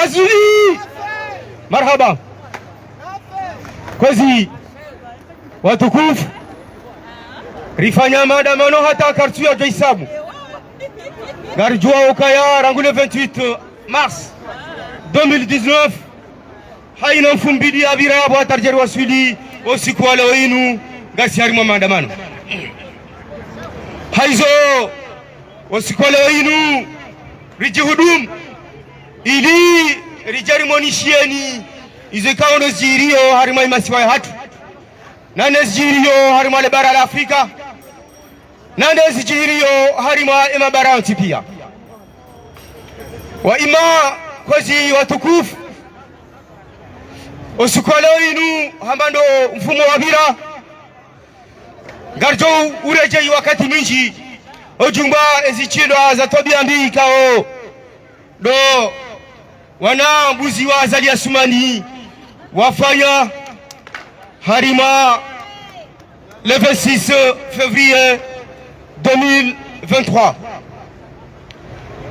Gazuli marhaba. Kwezi watukufu rifanya maandamano hata kartu ya jaisabu garjua ukaya rangu le 28 mars 2019 haina mfumbidi abira abo atarjeri wasuli usiku wa leo inu gasi harimo maandamano haizo usiku wa leo inu rijihudum ili rijari monishieni izekao nzirio harimo imasiwa hatu na nzirio harimo le bara la Afrika na nzirio harimo imabara pia wa ima kwezi watukufu usiku wa leo inu hambando mfumo wa vira garjo ureje wakati mwingi ojumba ezichindwa za tobia mbi kao do wana mbuzi wa Azali Assoumani wafanya harima le 26 février 2023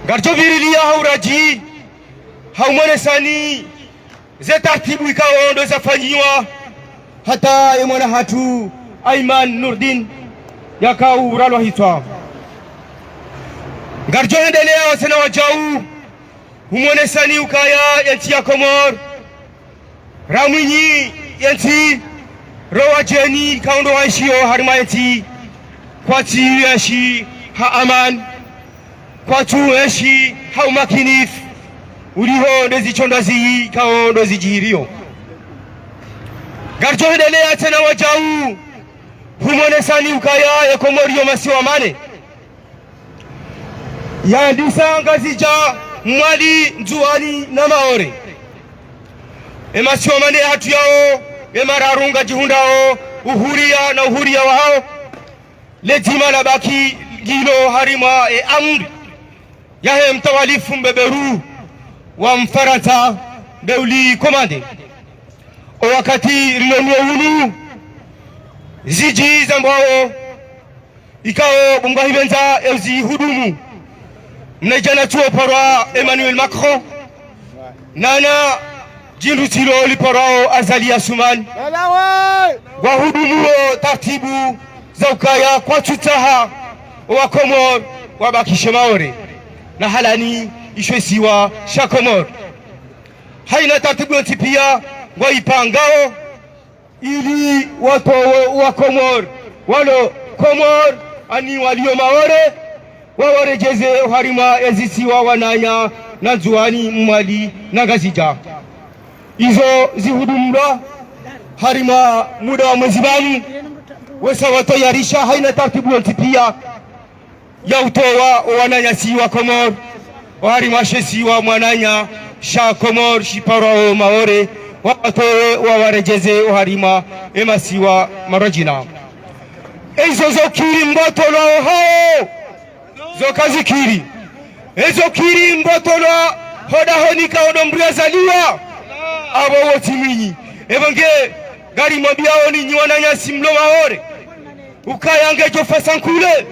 garjo virilia hauraji haumonesani zetartibu ikawa ndo zafanyiwa hata emwana hatu Aiman Nurdin yakau uralwa hitwa garjo endelea wasena wajau humonesani ukaya yanti ya Komor ramwinyi yanti rawajeni kaundo wanshio harima yanti kwa ti yanshi ha aman kwa tu yanshi ha umakinif uriho ndezi chondazi kao ndozi jihirio garjo endelea tena wajau humonesani ukaya ya Komorio masiwa mane ya ndisa ngazija mwali nzuani na maore emasiwa mane hatu yao emararunga jihundao uhuria na uhuria wao lejima la baki gilo harima amri yahe mtawalifu mbeberu wa Mfaransa Beuli Komande o wakati rilonio hulu ziji zambao ikao bunga hibenza ezi hudumu mnejana chuo parwa Emmanuel Macron nana jindu tilo liparao Azali Assoumani wa hudumu tartibu za ukaya kwa tutaha wa Komor wabakishe maore na halani ishwesiwa shakomor haina tartibu yonti pia waipangao ili watu wa Komor walo Komor ani walio maore wawarejeze harima ezisiwa wananya na nzuani mwali na gazija izo zihudumla harima muda wa mwezibani wesa watoyarisha haina tartibu yonti pia ya utowa wananya siwa Komor harima shesiwa mwananya sha Komor shiparao maore watowe wawarejeze harima emasiwa marajina ezo zokiri mbotolo hao zokazikiri ezo kiri mbotolo hoda honika odombria zaliwa abo wotiminyi ebonge gari mobiao ni nyiwananya simlo maore ukayange jofasankule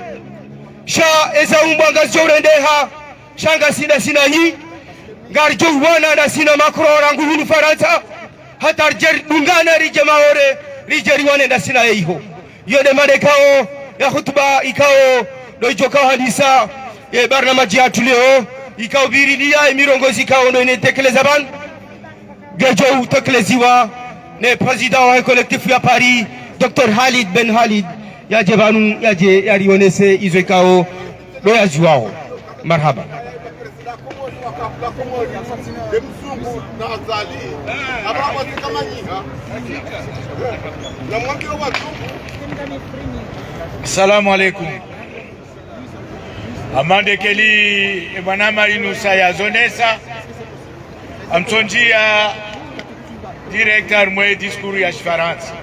sha eza umbanga zorendeha shanga sina nyi gari jo wana na sina Macron rangu hulu Faransa hata dungana rije maore rije riwane na sina eiho yode madekao ya hutuba ikao dojo kao hadisa ya barnamaji ya tuleo ikao birilia imirongozi ikao ndo inetekeleza ban gejo utekeleziwa ne president wa kolektifu ya Paris Dr. Khalid Ben Khalid yaje banu yaje yarionese izo ikao do ya juao marhaba Assalamu alaikum. Amande keli ebwana marinusa ya zonesa amtonjia directeur mwe discours ya Faransa.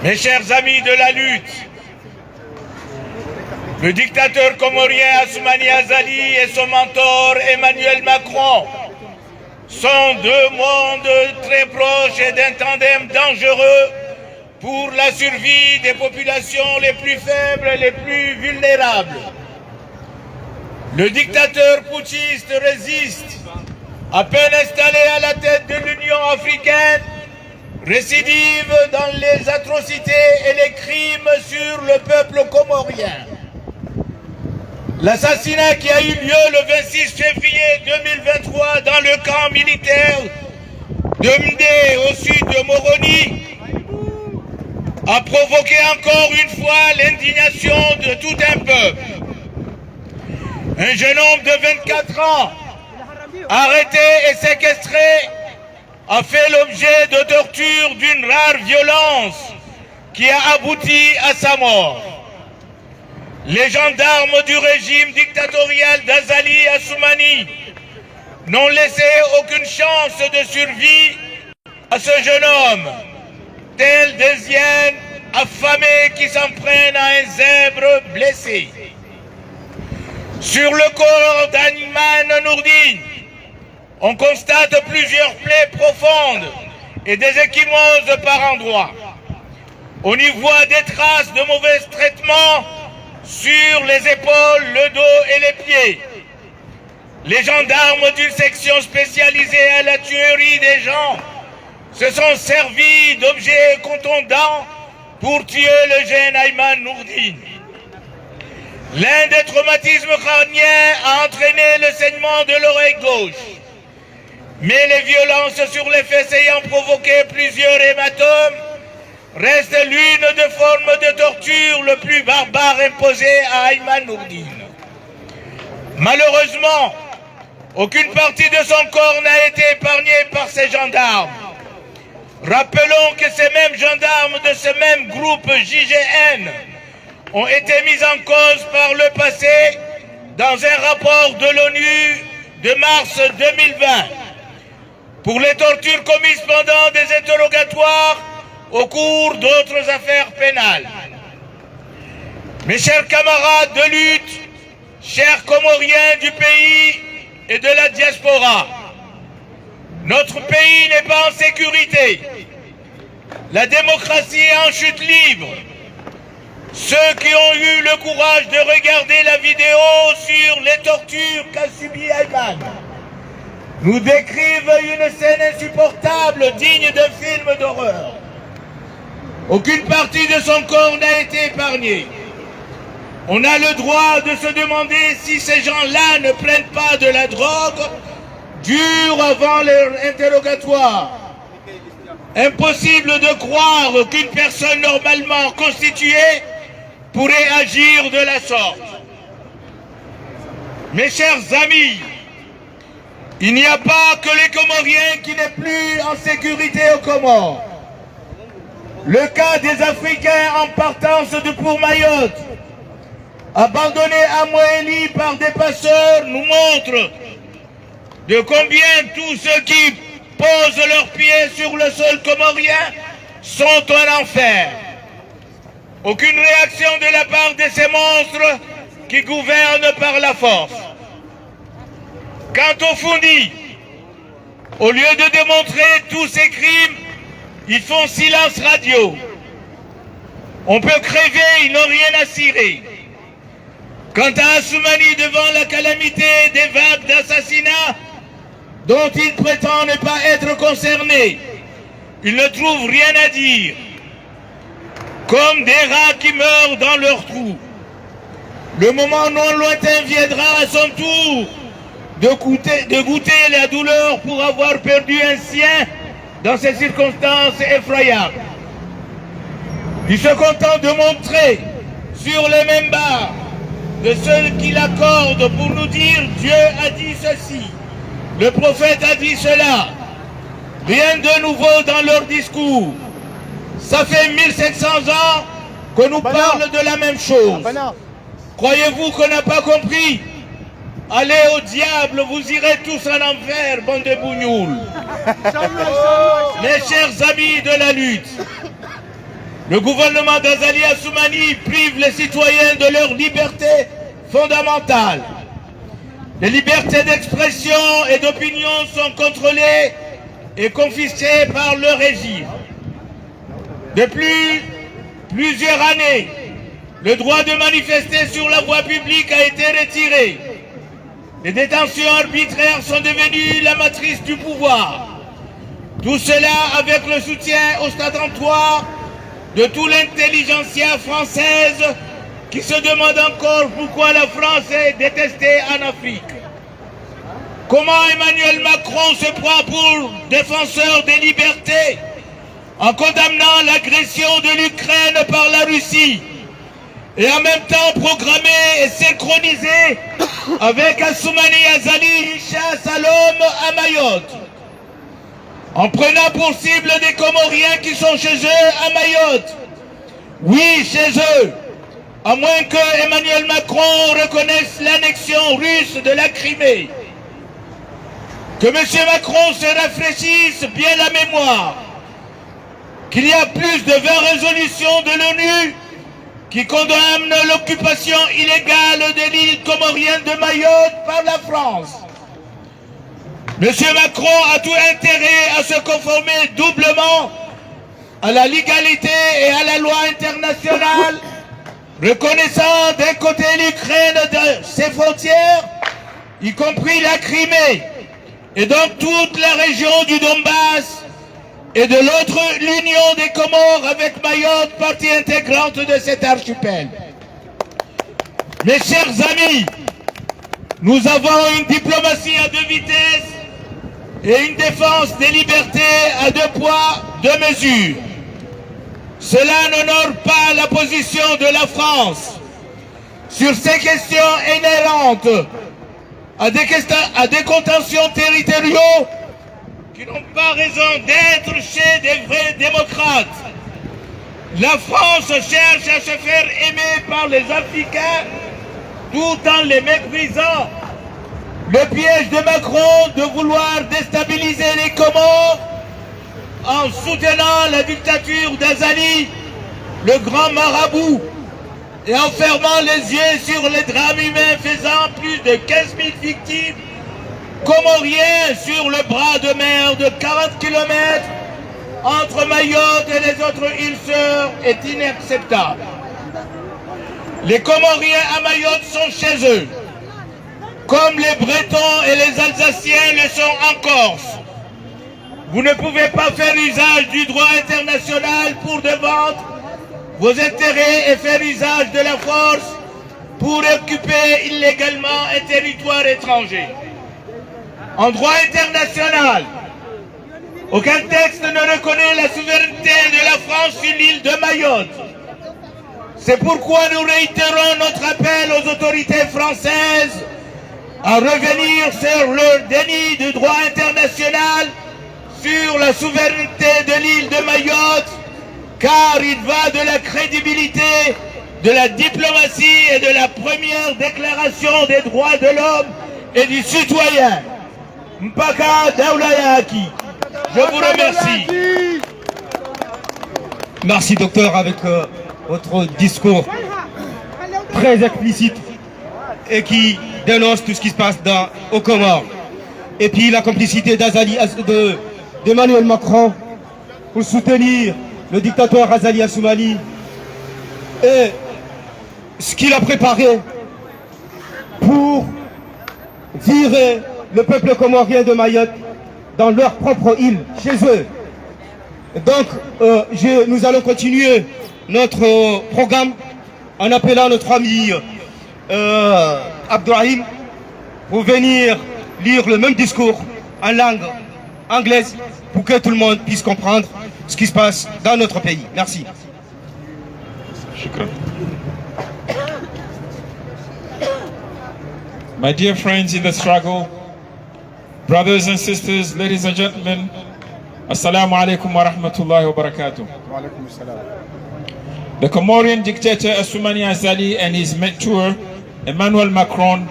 Mes chers amis de la lutte, le dictateur comorien Assoumani Azali et son mentor Emmanuel Macron sont deux mondes très proches et d'un tandem dangereux pour la survie des populations les plus faibles et les plus vulnérables. Le dictateur putschiste résiste. À peine installé à la tête de l'Union africaine, récidive dans les atrocités et les crimes sur le peuple comorien. L'assassinat qui a eu lieu le 26 février 2023 dans le camp militaire de Mdé au sud de Moroni a provoqué encore une fois l'indignation de tout un peuple. Un jeune homme de 24 ans, arrêté et séquestré, a fait l'objet de tortures d'une rare violence qui a abouti à sa mort. Les gendarmes du régime dictatorial d'Azali Assoumani n'ont laissé aucune chance de survie à ce jeune homme, tel des hyènes affamées qui s'en prennent à un zèbre blessé. Sur le corps d'Ayman Nourdine, on constate plusieurs plaies profondes et des ecchymoses par endroits. On y voit des traces de mauvais traitements sur les épaules, le dos et les pieds. Les gendarmes d'une section spécialisée à la tuerie des gens se sont servis d'objets contondants pour tuer le jeune Ayman Nourdine. L'un des traumatismes crâniens a entraîné le saignement de l'oreille gauche. Mais les violences sur les fesses ayant provoqué plusieurs hématomes reste l'une des formes de torture le plus barbare imposée à Ayman Nourdine. Malheureusement, aucune partie de son corps n'a été épargnée par ces gendarmes. Rappelons que ces mêmes gendarmes de ce même groupe JGN ont été mis en cause par le passé dans un rapport de l'ONU de mars 2020 pour les tortures commises pendant des interrogatoires au cours d'autres affaires pénales. Mes chers camarades de lutte, chers Comoriens du pays et de la diaspora, notre pays n'est pas en sécurité. La démocratie est en chute libre. Ceux qui ont eu le courage de regarder la vidéo sur les tortures qu'a subi Ayman nous décrivent une scène insupportable, digne d'un film d'horreur. Aucune partie de son corps n'a été épargnée. On a le droit de se demander si ces gens-là ne prennent pas de la drogue dure avant leur interrogatoire. Impossible de croire qu'une personne normalement constituée pourrait agir de la sorte. Mes chers amis, il n'y a pas que les Comoriens qui n'est plus en sécurité aux Comores. Le cas des Africains en partance pour Mayotte, abandonnés à Moélie par des passeurs, nous montre de combien tous ceux qui posent leurs pieds sur le sol comorien sont en enfer. Aucune réaction de la part de ces monstres qui gouvernent par la force. Quant aux Founis, au lieu de démontrer tous ces crimes, ils font silence radio. On peut crever, ils n'ont rien à cirer. Quant à Assoumani, devant la calamité des vagues d'assassinats dont il prétend ne pas être concerné, il ne trouve rien à dire. Comme des rats qui meurent dans leur trou. Le moment non lointain viendra à son tour de goûter la douleur pour avoir perdu un sien dans ces circonstances effroyables. Il se contente de montrer sur les mêmes barres de ceux qui l'accordent pour nous dire Dieu a dit ceci, le prophète a dit cela. Rien de nouveau dans leur discours. Ça fait 1700 ans qu'on nous parle de la même chose. Croyez-vous qu'on n'a pas compris? Allez au diable, vous irez tous en enfer, bande de bougnoules. Mes chers amis de la lutte, le gouvernement d'Azali Assoumani prive les citoyens de leur liberté fondamentale. Les libertés d'expression et d'opinion sont contrôlées et confisquées par le régime. Depuis plusieurs années, le droit de manifester sur la voie publique a été retiré. Les détentions arbitraires sont devenues la matrice du pouvoir. Tout cela avec le soutien ostentatoire de toute l'intelligentsia française qui se demande encore pourquoi la France est détestée en Afrique. Comment Emmanuel Macron se prend pour défenseur des libertés en condamnant l'agression de l'Ukraine par la Russie et en même temps programmé et synchronisé avec Assoumani Azali une chasse à l'homme à Mayotte, en prenant pour cible des Comoriens qui sont chez eux à Mayotte. Oui, chez eux, à moins que Emmanuel Macron reconnaisse l'annexion russe de la Crimée. Que M. Macron se rafraîchisse bien la mémoire, qu'il y a plus de 20 résolutions de l'ONU qui condamnent l'occupation illégale de l'île comorienne de Mayotte par la France. M. Macron a tout intérêt à se conformer doublement à la légalité et à la loi internationale, reconnaissant d'un côté l'Ukraine de ses frontières, y compris la Crimée, et donc toute la région du Donbass, et de l'autre l'Union des Comores avec Mayotte, partie intégrante de cet archipel. Mes chers amis, nous avons une diplomatie à deux vitesses et une défense des libertés à deux poids, deux mesures. Cela n'honore pas la position de la France sur ces questions inhérentes à des contentions territoriaux qui n'ont pas raison d'être chez des vrais démocrates. La France cherche à se faire aimer par les Africains tout en les méprisant. Le piège de Macron de vouloir déstabiliser les Comores en soutenant la dictature d'Azali, le grand marabout, et en fermant les yeux sur les drames humains faisant plus de 15 000 victimes comoriens sur le bras de mer de 40 km entre Mayotte et les autres îles sœurs est inacceptable. Les Comoriens à Mayotte sont chez eux, comme les Bretons et les Alsaciens le sont en Corse. Vous ne pouvez pas faire usage du droit international pour défendre vos intérêts et faire usage de la force pour occuper illégalement un territoire étranger. En droit international, aucun texte ne reconnaît la souveraineté de la France sur l'île de Mayotte. C'est pourquoi nous réitérons notre appel aux autorités françaises à revenir sur leur déni du droit international sur la souveraineté de l'île de Mayotte, car il va de la crédibilité, de la diplomatie et de la première déclaration des droits de l'homme et du citoyen. Mpaka Daoulayaki. Je vous remercie. Merci docteur, avec votre discours très explicite et qui dénonce tout ce qui se passe aux Comores. Et puis la complicité d'Emmanuel Macron pour soutenir le dictateur Azali Assoumani et ce qu'il a préparé pour virer le peuple comorien de Mayotte dans leur propre île, chez eux. Donc, nous allons continuer notre programme en appelant notre ami Abdourahim pour venir lire le même discours en langue anglaise pour que tout le monde puisse comprendre ce qui se passe dans notre pays. Merci. My dear friends in the struggle, brothers and sisters, ladies and gentlemen, Assalamu alaikum wa rahmatullahi wa barakatuh. The Comorian dictator Assoumani Azali and his mentor Emmanuel Macron,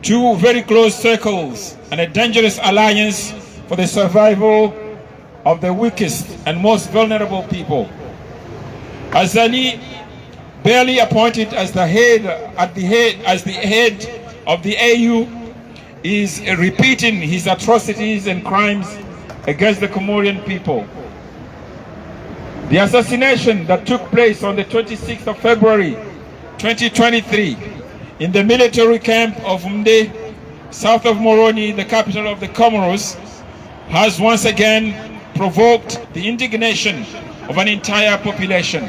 two very close circles and a dangerous alliance for the survival of the weakest and most vulnerable people. Azali, barely appointed as the head of the AU, is repeating his atrocities and crimes against the Comorian people. The assassination that took place on the 26th of February 2023 in the military camp of Mde south of Moroni, the capital of the Comoros, has once again provoked the indignation of an entire population.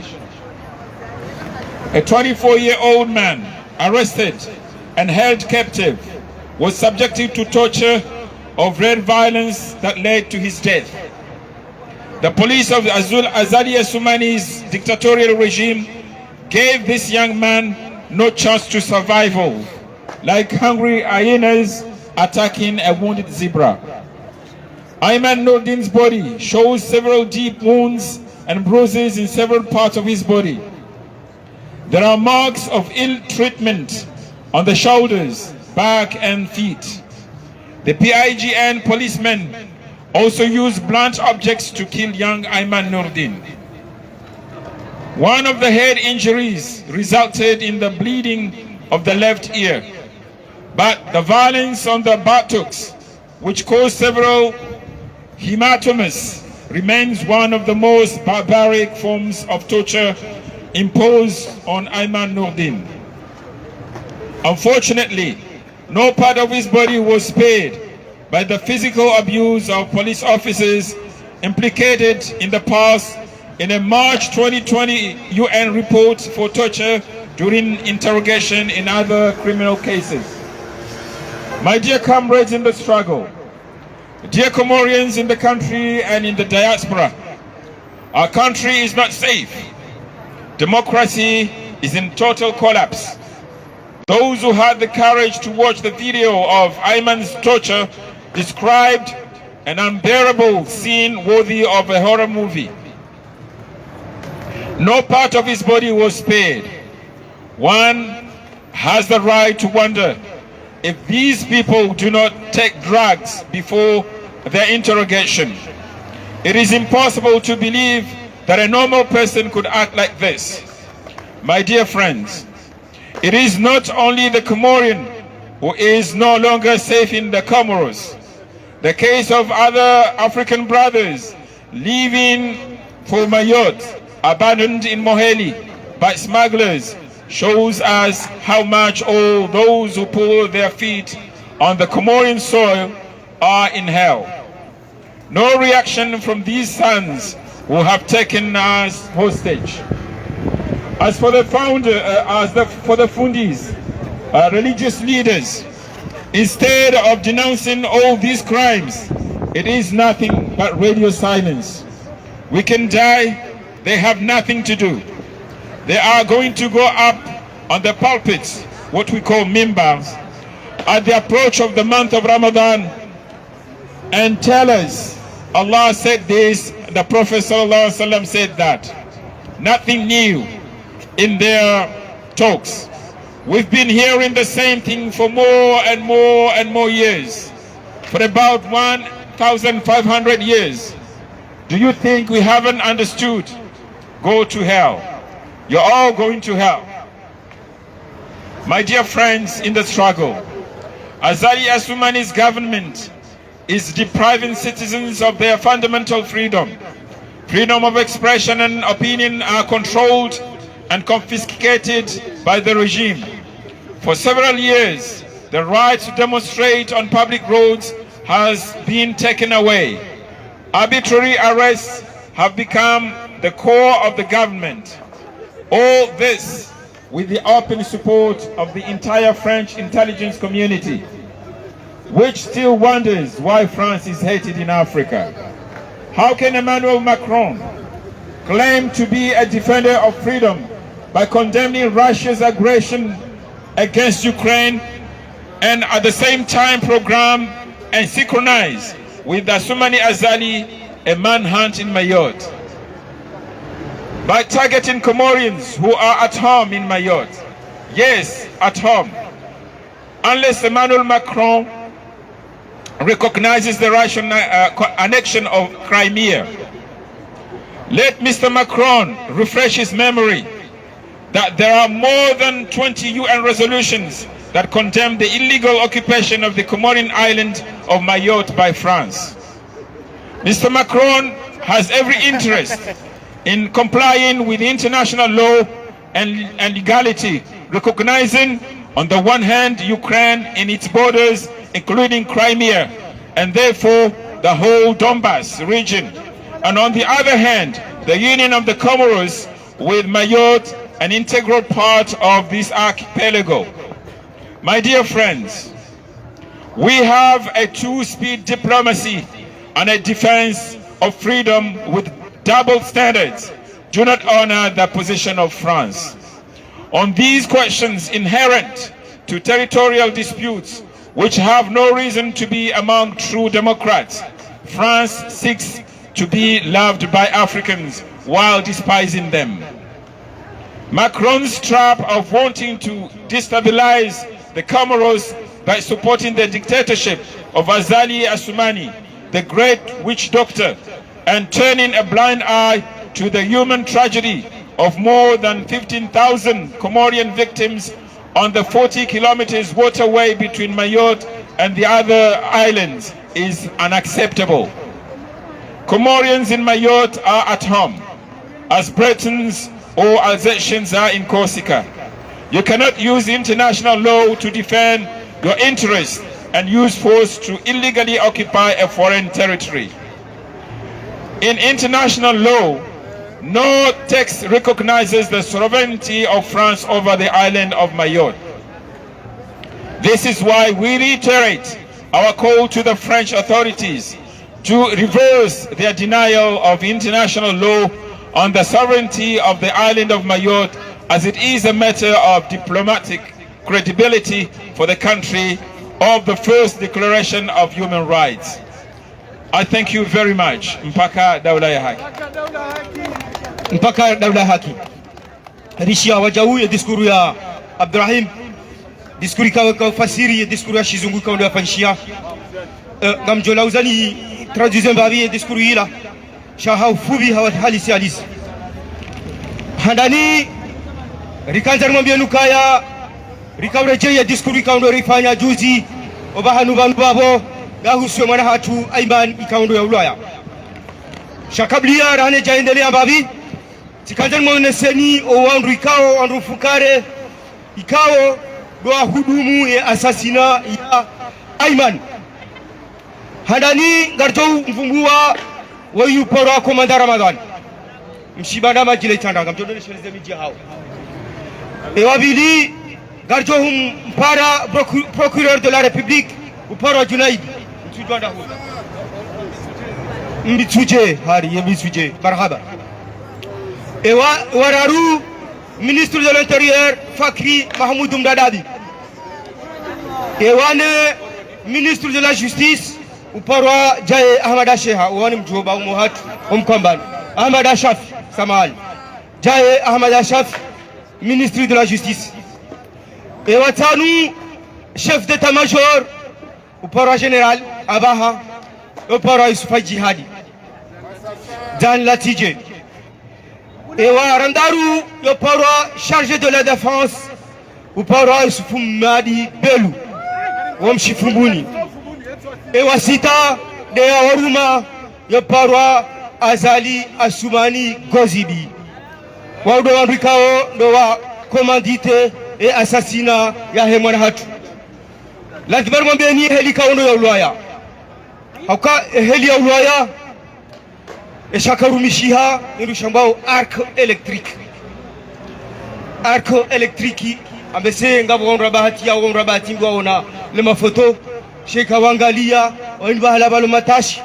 A 24-year-old man arrested and held captive was subjected to torture of rare violence that led to his death. The police of Azali Assoumani's dictatorial regime gave this young man no chance to survival, like hungry hyenas attacking a wounded zebra. Ayman Noordin's body shows several deep wounds and bruises in several parts of his body. There are marks of ill treatment on the shoulders, back and feet. The PIGN policemen also used blunt objects to kill young Ayman Noordin. One of the head injuries resulted in the bleeding of the left ear, but the violence on the buttocks, which caused several hematomas, remains one of the most barbaric forms of torture imposed on Ayman Noordin. Unfortunately, no part of his body was spared by the physical abuse of police officers implicated in the past in a March 2020 UN report for torture during interrogation in other criminal cases. My dear comrades in the struggle, dear Comorians in the country and in the diaspora, our country is not safe. Democracy is in total collapse. Those who had the courage to watch the video of Ayman's torture described an unbearable scene worthy of a horror movie. No part of his body was spared. One has the right to wonder if these people do not take drugs before their interrogation. It is impossible to believe that a normal person could act like this. My dear friends, it is not only the Comorian who is no longer safe in the Comoros. The case of other African brothers leaving for Mayotte, abandoned in Moheli by smugglers, shows us how much all those who put their feet on the Comorian soil are in hell. No reaction from these sons who have taken us hostage. As for the Fundis, religious leaders, instead of denouncing all these crimes, it is nothing but radio silence. We can die, they have nothing to do. They are going to go up on the pulpits, what we call mimbars, at the approach of the month of Ramadan and tell us, Allah said this, the Prophet ﷺ said that. Nothing new in their talks. We've been hearing the same thing for more and more and more years, for about 1,500 years. Do you think we haven't understood? Go to hell. You're all going to hell. My dear friends in the struggle, Azali Assoumani's government is depriving citizens of their fundamental freedom. Freedom of expression and opinion are controlled and confiscated by the regime. For several years, the right to demonstrate on public roads has been taken away. Arbitrary arrests have become the core of the government. All this with the open support of the entire French intelligence community, which still wonders why France is hated in Africa. How can Emmanuel Macron claim to be a defender of freedom by condemning Russia's aggression against Ukraine and at the same time program and synchronize with Assoumani Azali a manhunt in Mayotte? By targeting Comorians who are at home in Mayotte. Yes, at home. Unless Emmanuel Macron recognizes the Russian annexion of Crimea. Let Mr. Macron refresh his memory that there are more than 20 UN resolutions that condemn the illegal occupation of the Comorian island of Mayotte by France. Mr. Macron has every interest in complying with international law and legality, recognizing on the one hand Ukraine in its borders including Crimea, and therefore the whole Donbas region. And on the other hand, the union of the Comoros with Mayotte, an integral part of this archipelago. My dear friends, we have a two-speed diplomacy and a defense of freedom with double standards do not honor the position of France. On these questions inherent to territorial disputes, which have no reason to be among true democrats, France seeks to be loved by Africans while despising them. Macron's trap of wanting to destabilize the Comoros by supporting the dictatorship of Azali Assoumani, the great witch doctor, and turning a blind eye to the human tragedy of more than 15,000 Comorian victims on the 40 kilometers waterway between Mayotte and the other islands is unacceptable. Comorians in Mayotte are at home, as Bretons or Alsatians are in Corsica. You cannot use international law to defend your interests and use force to illegally occupy a foreign territory. In international law, no text recognizes the sovereignty of France over the island of Mayotte. This is why we reiterate our call to the French authorities to reverse their denial of international law on the sovereignty of the island of Mayotte, as it is a matter of diplomatic credibility for the country of the first declaration of human rights. I thank you very much. Mpaka daula ya haki. Mpaka daula ya haki. Rishia wajau ya diskuru ya Abdurrahim, diskuru kwa fasiri ya diskuru ya shizungu kwa ndo ya fanshia. Gamjola uzani traduzen babi ya diskuru hila. Shaha ufubi hawa halisi halisi. Handani rikanzar mwambia nukaya rikaureje ya diskuru kwa ndo rifanya juzi obahanu babo gahuswe mwana hatu Aiman ikaundo ya Ulaya. Shakablia rane jaendelea babi tikanzar mwone seni o wandu ikao wandu fukare ikao doa hudumu ya asasina ya Aiman. Handani gartou mfumbua wayu pora komanda Ramadan mshibana majile tandanga mtodole sheleze miji hao ewabili garjouhum para procureur de la République upara Junaid mtujwanda huyo mbituje hari mbituje marhaba wararu ministre de l'Intérieur Fakri Mahmoud Mdadabi ewane ministre de la Justice uparwa jaye Ahmad Sheha wani mjoba umuhatu umkwambani Ahmad Ashafi samahani jaye Ahmad Ashafi ministre de la Justice et watanu chef d'état-major uparwa général Abaha uparwa Yusufa Jihadi Dan Latije et warandaru uparwa chargé de la défense uparwa Yusufu Madi Belu wamshifumbuni ewa sita de ya waruma ya parwa Azali Assoumani Gozibi waudo wandikao ndo wa komandite e asasina ya hemwana hatu lazima mwambie ni heli kaundo ya Ulaya hauka heli ya Ulaya eshakarumishiha nirushambao arc électrique ambese ngabo wandra bahati ya wandra bahati ngwaona le mafoto sheka wangalia wainba hala balo matashi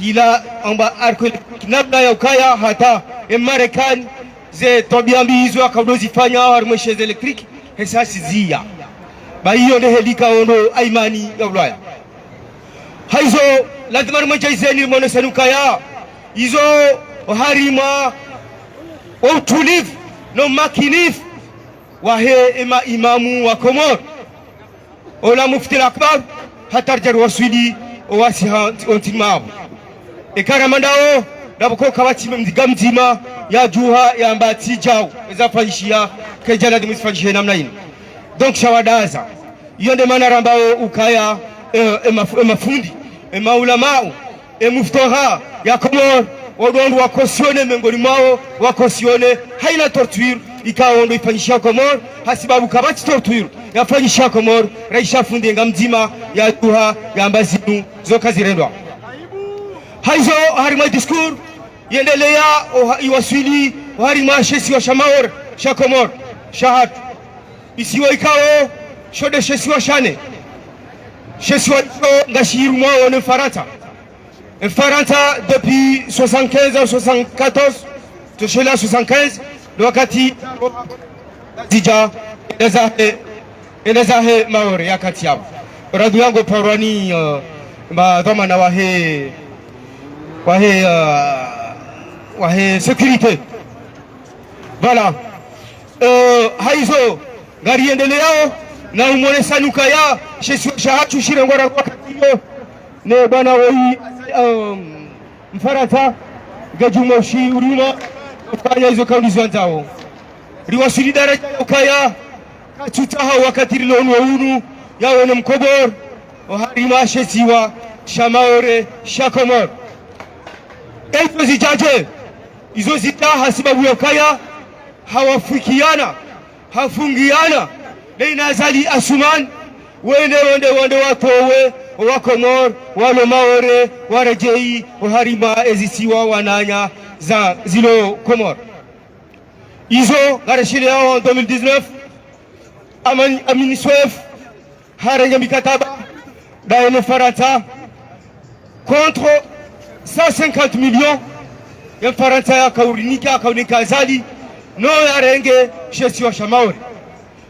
hila amba arko kinabla ya ukaya hata Marekani ze tobiambi hizo akadozifanya harmeshe electric hesasi zia ba hiyo ndio helika ono Aimani ya Ulaya haizo lazima mjaizeni monesanukaya hizo harima utulivu no makinif wahe imamu wa Komor ola mufti al-akbar hatarjar wasili owasiha ontimabu ekaramandao naboko kabati mzima ya juha ya mbati jao ezafanyishia kejala dimisfanyishia namna hii donc shawadaza hiyo ndio maana ambao ukaya mafundi maulamau muftoha ya Komor wadondu wakosione miongoni mwao wakosione haina torture ikawa ndo ifanyishia Komor hasibabu kabati torture yafanyisha Komor raisha fundenga mzima ya duha ya mbazinu zoka zirendwa haizo harima discours yendelea iwasili harima shesi wa shamaor shakomor shahat isiwa ikao shode shesi wa shane shesi wa ngashiru mwao ne Faransa depuis 75 au 74 toshela 75 wakati zija enezahe maore yakati yao radu yangu parwani madhamana wahe sécurité voilà haizo gari endeleao na umone sanuka ya shahachu shirengora wakati yo ne bana woi Mfaransa gajumoshi uruma kufanya hizo conditions zao riwasili daraja ukaya tutaha wakati lilonwa unu yawe na Mkobor harima shesiwa shamaore shakomor ezo zijaje izo zitaha sababu ya ukaya hawafikiana hafungiana leina zali asuman wende watowe wakomor walo maore warejei harima ezisiwa wananya za zilo Komor izo garashile yao en 2019 amini swef harenya mikataba da Faransa contre 150 millions ya Faransa ya kaunika zali no yarenge shesi wa shamaore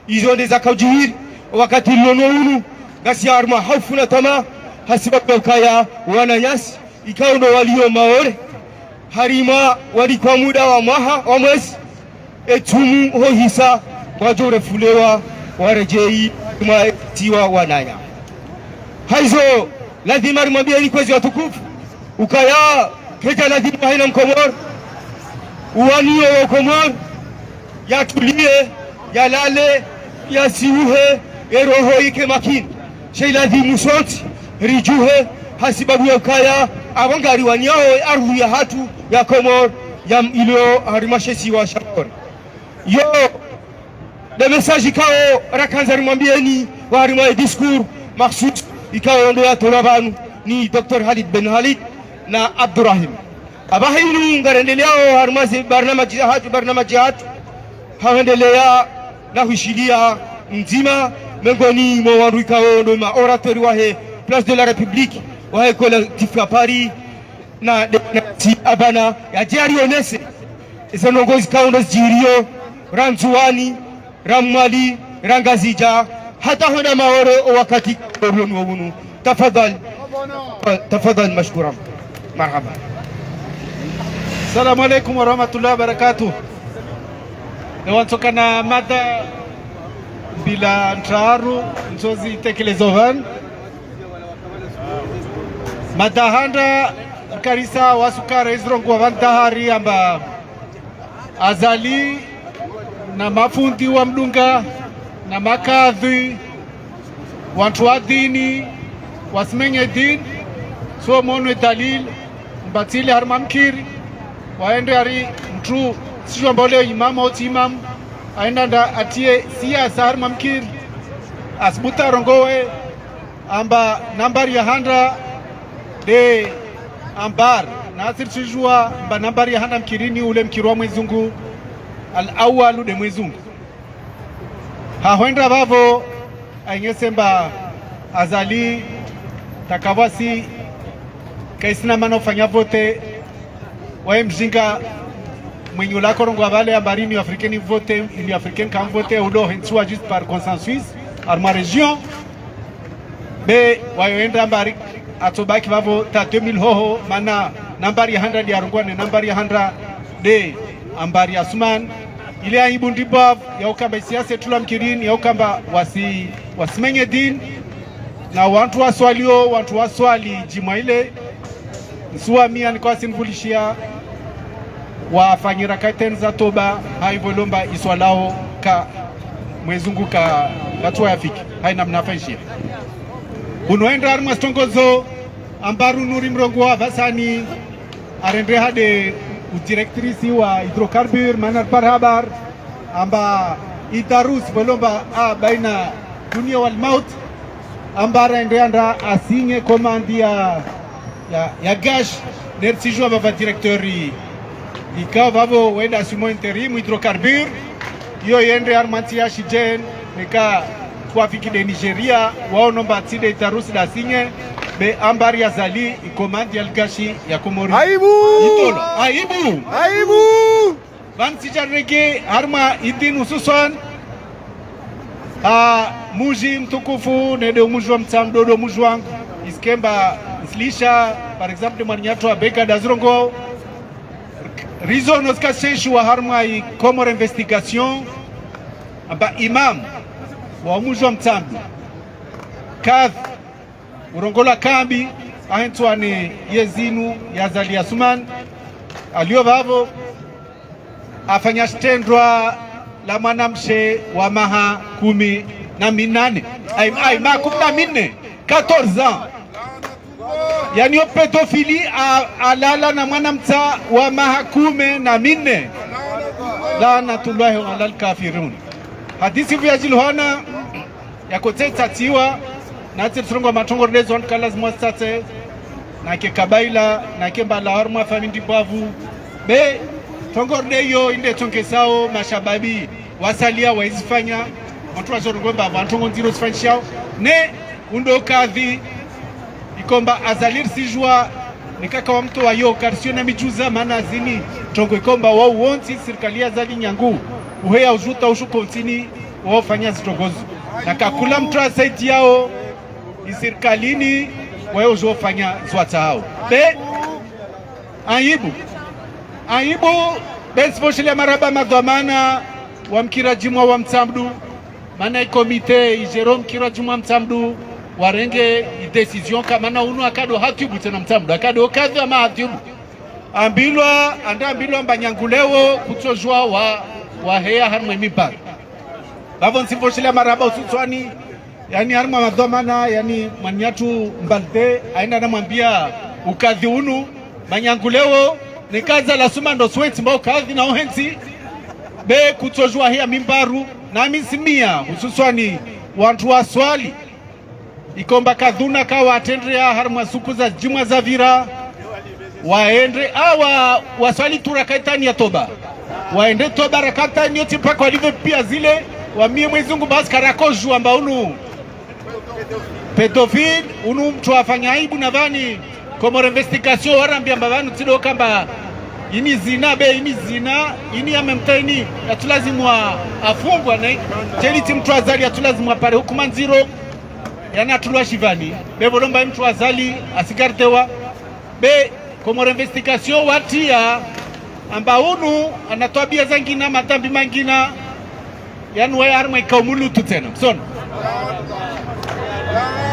izo ndeza kaujihiri wakati lono unu gasi arma haufu na tama hasibabu kaya wananyasi ikao ndo walio maore harima wali kwa muda wa mwezi etumu hohisa wajore fulewa warejei tiwa wananya haizo lazima rimwambia ni kwezi watukufu ukaya keja lazima haina Mkomor uwanio wa Komor yatulie yalale yasiuhe eroho ike makini shei lazimu soti rijuhe hasibabu ya ukaya awangari wanyao ardhi ya hatu ya Komor ya ilo harimashesi wa shakori yo de message ikao rakanza rimwambieni wa harima discours maksus ikao ndo ya tolabanu ni Dr. Khalid Ben Khalid na Abdurrahim abahinu ngarendelea harimasi barnamaji hatu haendelea na hushilia mzima mengoni mwa wandu ikao ndo ma oratori wahe Place de la République wahe collectif ya Paris na demokrasi abana ya jari onese isanongozi kaundo jirio ranzuani ramwali rangazija hata hona maore wakati koronu wunu tafadhal mashkuran marhaba. Assalamu alaikum warahmatullahi wabarakatuh. Nawantokana mada bila ntaru nzozi tekelezovan madahanda karisa wasukara izrongu wavantahari amba azali na mafundi wa mdunga na makadhi wantu wa dini wasimenye dini so monwe dalil mbatili harmamkiri waende ari mtu sio mbole imam au imam aenda nda atie siasa harmamkiri asbuta rongowe amba nambari ya handa de ambar nasir chijua mba nambari ya handa mkirini ule mkirwa mwezungu al-awwalu de mwezungu hahuenda bavo aingesemba azali takawasi kaisina mano fanya vote wae mjinga mwenye ulako rongo avale ambari ni africaine vote ili africaine kan vote ulo hensua juste par consensus arma region be wayoenda ambari atobaki bavo ta 2000 hoho mana nambari ya 100 ya rongwa ne nambari ya 100 de ambari Asman ile aibu ndibav ya ukamba siasa tula mkirini ya ukamba wasimenye din na watu waswali jima ile nsuwa mia nikuwa sinvulishia wafanyira kaiten za toba haivo lomba iswalao ka mwezungu ka watu wafiki haina mnafaishia unoenda arma stongozo ambaru nuri mrongo wa vasani arendre hade udirektrisi wa hidrokarbur manar parhabar amba idarus volomba baina dunia wal maut ambara enda asinye komandi ya gash nersijua bava directori ikawa vavo wenda asimo interim hydrocarbure yo yende armanti ya shijen meka twafiki de Nigeria wao nomba tside itarusi da sinye be ambari ya zali ikomandi ya gashi ya Komori aibu van sijarege arma idin ususon muji mtukufu nede mujwa mtamdodo mujwa iskemba islisha par exemple manyato abeka dazrongo Rizo noska senshu wa harma i Komoro investigation amba imam wa mujwa mtambi kadh urongola kambi ahentwane yezinu yazali Asuman alio vavo afanya stendwa la mwanamshe wa maha 18 ma 14 ans yani yo pedofili alala na mwanamta wa maha 14 lanatullahi alal kafirun hadisi vya jilhana yakoteta tiwa na tsirongo matongo rezon kalas mostate na ke kabaila na ke mbala harma famindi bavu be tongorde yo inde tonke sao mashababi wasalia waizifanya watu wazorongomba vantongo ndiro sifanyao ne undo kadhi ikomba azalir sijua nikaka wa mtu wa yo karsio na mijuza maana zini tongo ikomba wao wonti serikali azali nyangu uheya ujuta ushu kontini wao fanya zitongozo na kakula mtu asaiti yao isirikalini wao uzofanya zwata hao be aibu besfoshile maraba madhamana wa mkirajimwa wa mtamdu mana komite ijero mkirajimwa mtamdu warenge decision kama na unu akado hatibu tena mtamdu akado kazi ama hatibu ambilwa mbanyangulewo kutojwa wa heya harmwe mibari bavo nsifoshile maraba usutswani yani harma madhamana yani manyatu mbalde aina namwambia ukadhi unu banyangulewo nikaza la suma ndo sweti mbao kadhi na ohenzi be kutojua hia mimbaru na misimia hususwani wantu wa swali ikomba kadhuna kawa atendrea harma suku za jumwa za vira waende waswali turakaitani ya toba waende toba rakatani yote mpaka walive pia zile wamie mwezungu basi karakoju amba unu pedofil unu mtu afanya aibu na vani Komoro investigation warambia mbavanu tido kamba ini zina ini amemtaini atulazimu afungwa na teliti mtu azali atulazimu apare hukuma nziro yana atulwa shivani bebo lomba mtu azali asikartewa be Komoro investigation watia amba unu anatoa bia zangina matambi mangina yani waya harma ikaumulu tutena msono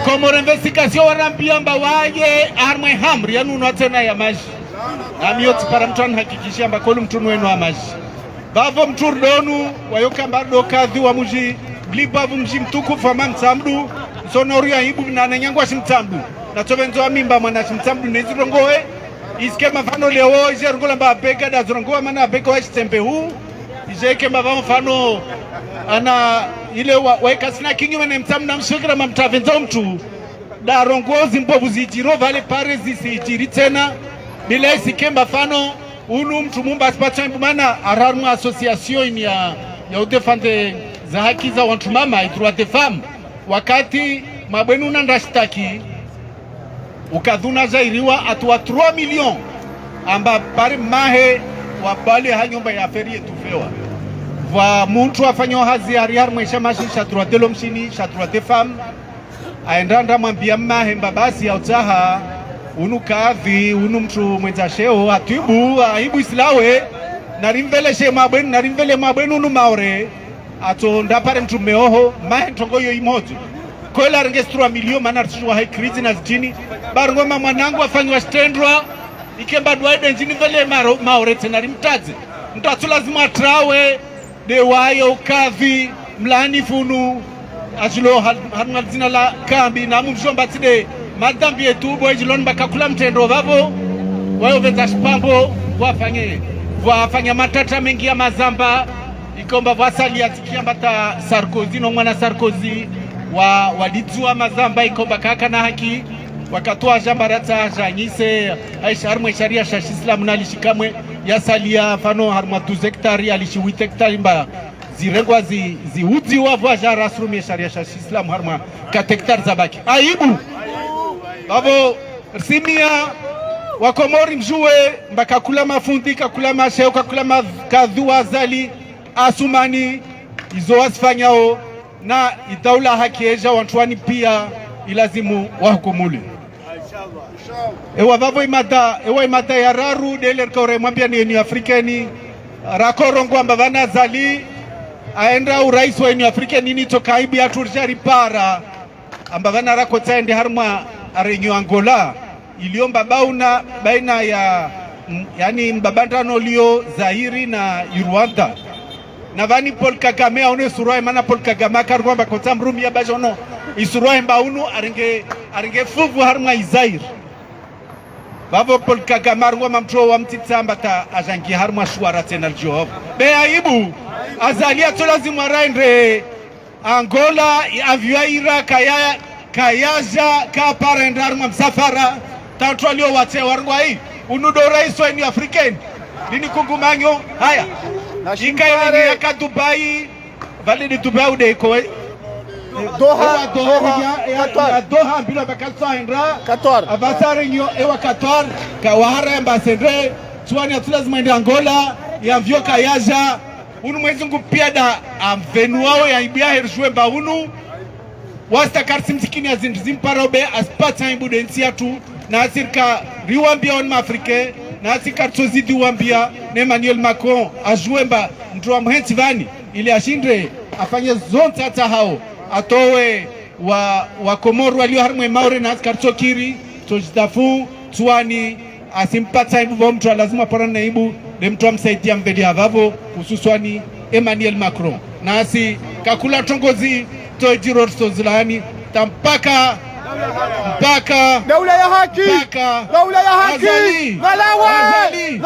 Komoro investigation warambia mba waye harma hamri yani unatena ya maji amiyoti para mtu anahakikishia mba kolu mtu wenu wa maji bavo mtu donu wayoka mbardo kadhi wa muji blibavu mji mtukufu wa mtamdu sonori ya ibu na nanyangwa shimtamdu na tovenzo wa mimba mwana shimtamdu nezirongoe iskema mfano leo ije rungola mba bega da zirongoa mana bega wa shitembe huu ije kema mfano ana ile waika sina kinyo mene mtamu na mshikira mamtavenzo mtu da rongozi mbovu zijiro vale pare zisijiri tena bila isikemba fano unu mtu mumba asipata mbumana araru association ya udefande za haki za wantu mama droit des femmes wakati mabwenu nandashtaki ukadhuna zairiwa atwa 3 million amba pare mahe wabale hanyomba ya feri etufewa wa muntu afanyo hazi ariar mwesha mashi droit de l'homme shini droit des femmes aendanda mwambia mahe mbabasi ya utaha unu kadhi unu mtu mwenza sheo atibu aibu islawe narimveleshe mabwenu narimvele mabwenu unu maore ato ndapare mtu meoho mahe ntongo yo imoto koela rengesturwa milio mana artishuwa hai krizi na zijini barungoma mwanangu afanywa stendwa ikemba duwaide njini vele maore tena rimtaze mtu atulazima atrawe dewayo kadhi mlani funu ajilo harunga zina la kambi na mumshomba tide madambi yetu boejiloni bakakula mtendo vavo wayo veza shpambo wafanya matata mengi ya mazamba ikomba vasali atikia mbata Sarkozy no mwana Sarkozy walidzua mazamba ikomba kaka na haki wakatoa jambarata janyise aisha harmwe sharia sha Islam na alishikamwe yasalia fano harma 12 hektari alishi 8 hektari mba zirengwa ziudzi wavwa jara asrumi sharia sha Islam harma 4 hektari zabaki aibu babo simia wakomori mjue mbaka kula mafundi kakula masheo kakula makadhua zali asumani izo wasifanyao na itaula haki eja wantuani pia ilazimu wahukumuli ewa vavo imada ya raru deler kore mwambia ni afrikeni rakorongo amba vana zali aenda urais wa afrikeni ni tokaibi aturjari para amba vana rako tsaende harma arenyo Angola iliomba bauna baina ya yani mbabandano lio Zairi na Rwanda na vani Paul Kagame aone suruai mana Paul Kagame akarwamba kota mrumi ya bajono isuruai mbaunu arenge fuvu harma Zairi bavo Paul Kagame arwamba mtro wa mtitsamba ta ajangi harma shuara tena job be aibu azalia tolazimu araende Angola aviaira kayaja ka parenda harma msafara tatwalio wate warngwa hii unudo rais wa African nini kungumanyo haya ikaini ya Dubai vale ni Dubai udeiko Doha bila bakatsa indra Qatar abasare nyo ewa Qatar kawahara ambassadeur tuani atulazima ende Angola ya vyo kayaja unu mwezi ngupia da amvenu wao ya ibia herjwe mba unu wasta karsi mtikini ya zinzimparobe aspata imbudensi ya tu na asirka riwambia on Afrique na asirka tozidi wambia na Emmanuel Macron ajuemba mtu wa mhensi vani ili ashindre afanye zonta hata hao atowe wa Komoro walio harmwe maure na asirka tokiri tojidafu tuani asimpata ibu mtu lazima parana na ibu de mtu wa msaidia mbedi havavo hususwani Emmanuel Macron na asi kakula tongozi tojiror tozilani tampaka daula ya haki daula ya haki Malawi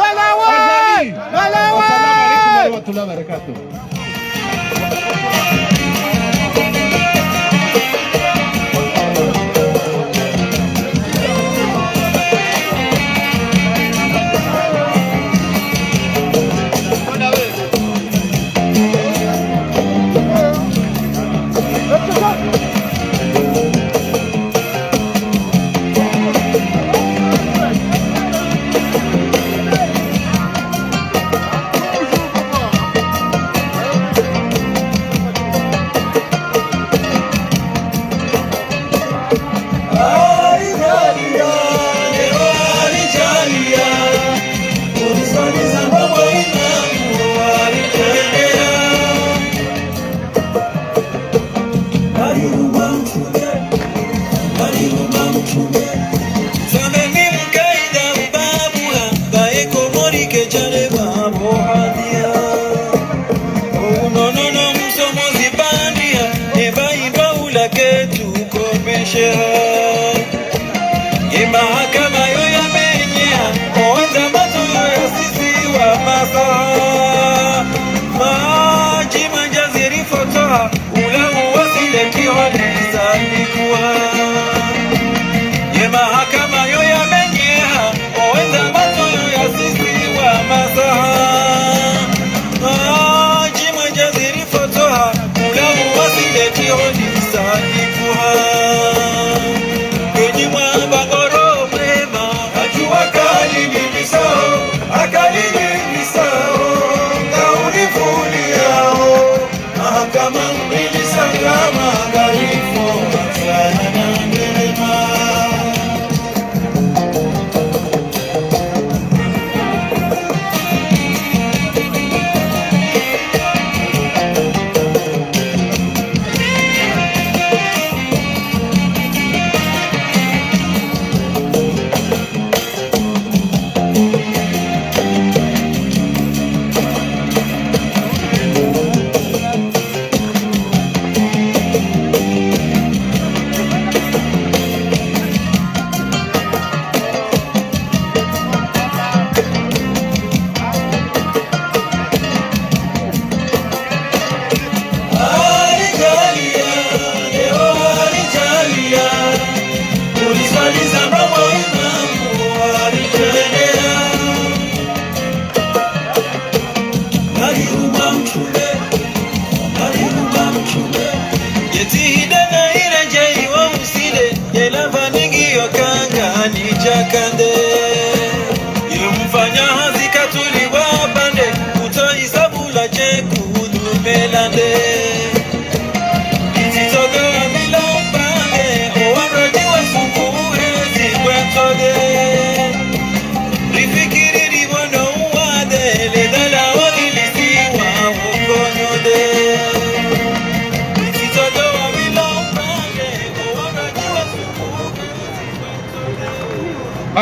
Assalamu alaykum warahmatullahi wabarakatuh.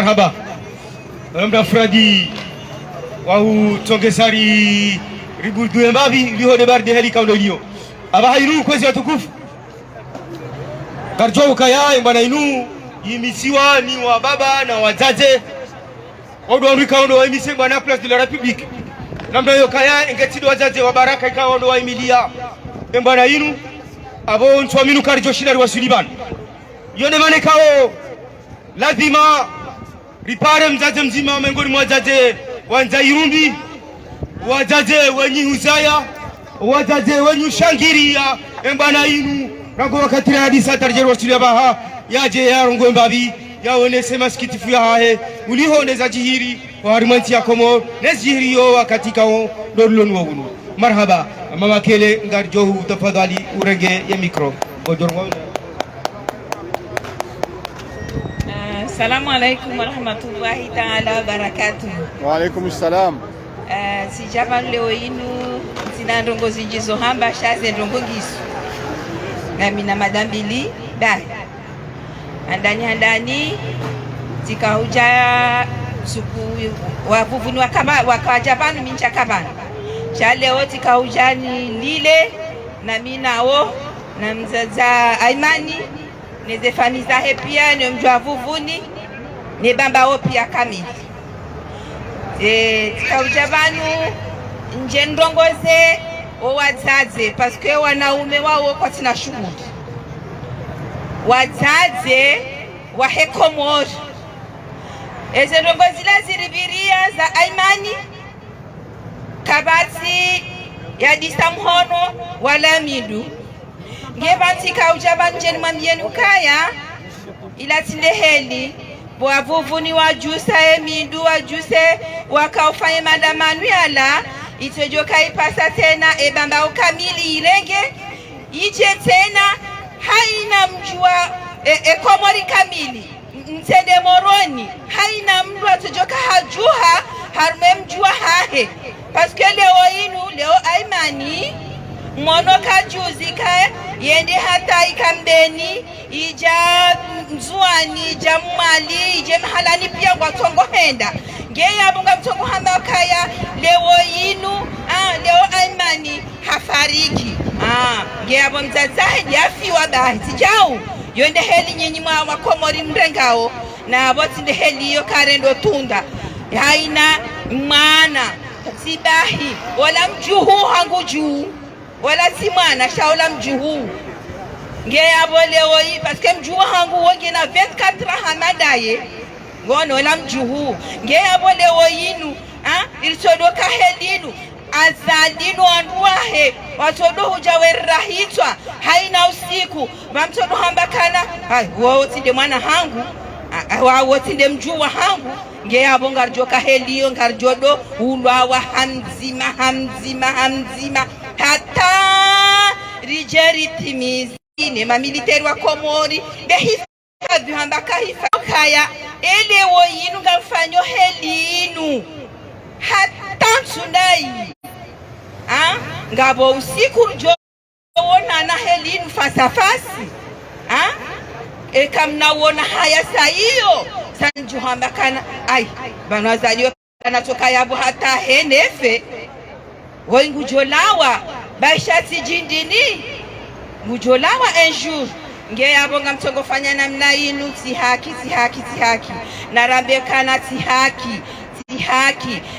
marhaba mda fradi wahu tongesari ribuldu embabi liho de barde heli kaudolio aba hayru kwezi watukufu karjo kaya mbana inu yimisiwa ni wa baba na wazaze odo rika ondo wa imise bwana place de la République namda yo kaya ngetido wazaze wa baraka ikawa ondo wa imilia mbana inu abo ntwaminu karjo shidari wa Suliban yone mane kao lazima ripare mzaze mzima miongoni mwa wazaze wanza Irumbi, wazaze wenye Huzaya, wazaze wenye Shangiria mbana inu rango wakati hadisa tarjero wasilia baha yaje yarongo mbabi yaone sema sikitifu ya hae uliho neza jihiri wa harimanti ya Komoro nezjihiri yo wakati kao dorlon wogunu marhaba mama kele ngarjohu tafadhali urenge ya mikro godorwa. Assalamu alaikum warahmatullahi ta'ala wabarakatuh. Wa alaikum salam. Sijaba leo inu zina ndongo zinjizo hamba shaze ndongo ngisu na mina madambili bai andani tikauja suku wavuvuni wakawajapanu mincha kabana cha leo tikauja ni lile na minao na mzaza Aimani nezefani zahe pia ni mjua vuvuni ni bamba o pia kamili tikauja nje ndongoze o wazaze paske wanaume wao kwa tina shughuli wazaze wa Komoro eze ndongozi la ziribiria za Aimani kabati ya disamhono wala midu ngebanti kauja njeni mwambieni ukaya ila tindeheli wavuvuni wajusa emidu wajuse wakaufanye madamanu yala itojoka ipasa tena ebamba ukamili irenge ije tena haina mjua Komori kamili mtende moroni haina mdu atojoka hajuha harume mjua hahe paske leo inu leo Aimani mwono kajuzi kae yende hata ikambeni ija mzuani ija mwali ije mhalani pia watongo henda ngeya abunga mtongo hamba kaya leo inu leo Aimani hafariki ngeya abo mzazahe yafiwa bahiti jau yonde heli nyinyi mwa Komori mrengao na aboti nde heli yo karendo tunda haina mwana sibahi wala mjuhu hangu juu wala si mwana shaula mjuhu ngeya abo leo hii paske mjuhu hangu wonge na 24 hamadaye ngono wala mjuhu ngeya abo leo yinu ilisodoka helinu azalinu anduahe watodo hujawerahitwa haina usiku mamtodo hambakana wao tinde mwana hangu wao tinde mjuwa hangu ngeya abo ngarjoka helio ngarjodo ulwa hamzima hata rijeri timizine mamiliteri wa Komori behifadhi hambaka hifakaya elewo yinu ngamfanyo helinu hata nsundai ngabo usiku wona na helinu fasafasi ekamna wona haya saiyo sanju hambakana banwazaliwa natoka yabo hata henefe ngujolawa baisha sijindini ngujolawa un jour ngeya bonga mtongo fanya namna inu tihaki narambekana tihaki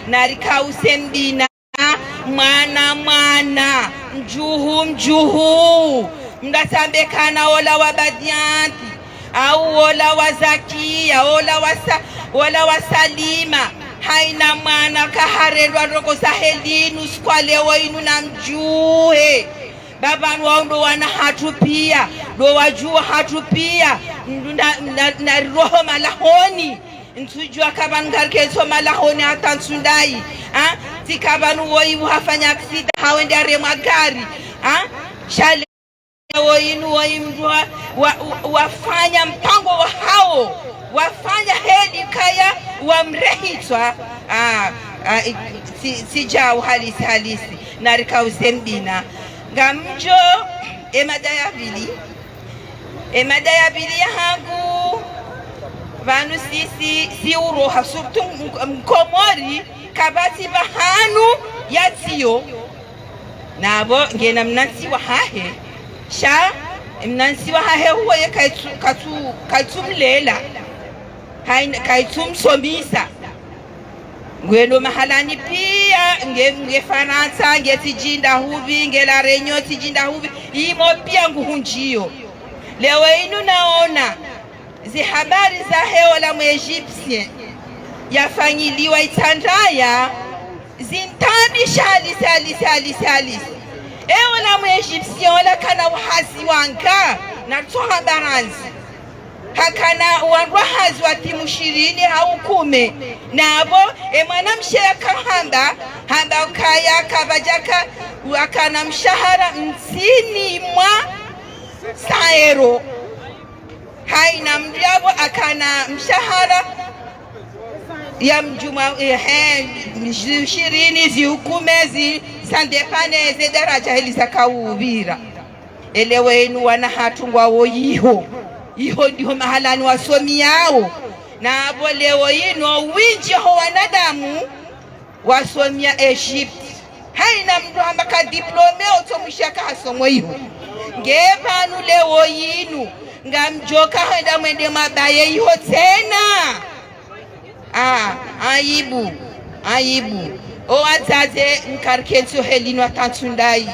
narikause mbina mwana mjuhu mdatambekana ola wabadianti au ola wazakia ola wasalima haina mwana kaharelwa roko sahelinu skwalewo inu na mjuhe babanu wao ndo wana hatu pia ndo wajua hatu pia na roho malahoni ntujua kabangarkezo malahoni hata nsundai tikabanu woimu hafanya aksida hawende arema gari shale woinu woimdua wafanya mpango wa hao wafanya hedi kaya wamrehitwa sijau halisi narika usembina ngamjo emada ya bili ya hangu vanu si uroha surtu mkomori kabati bahanu yatiyo nabo ngena mnansiwa hahe sha mnansiwa hahe huwa ye kaitumlela kaitumsomisa ngwelo mahalani pia nge Faransa nge tijinda huvi nge la Reunion tijinda huvi imo pia nguhunjio. Leo inu naona zi habari za hewa la Egyptien yafanyiliwa Itandaya zintandi shali ewa la Egyptien wala kana uhasi wanga na toha baranzi hakana wanwahazi wa timu 20 au 10 nabo mwana mshaya kahamba hamba ukaya kabajaka wakana mshahara msini mwa saero haina mdiabo akana mshahara ya mjuma 20 ziukumezi sandepane ze daraja hili zakawubira elewenu wana hatungwa woyiho iho ndiho mahalani wasomi yao na abo leo ino winji ho wanadamu wasomia Egypt haina mtu ambaka diplome otomushaka hasomo iho ngevanu leo inu ngamjoka henda mwende mabaye iho tena aibu o azaze nkarkenso helino atantundai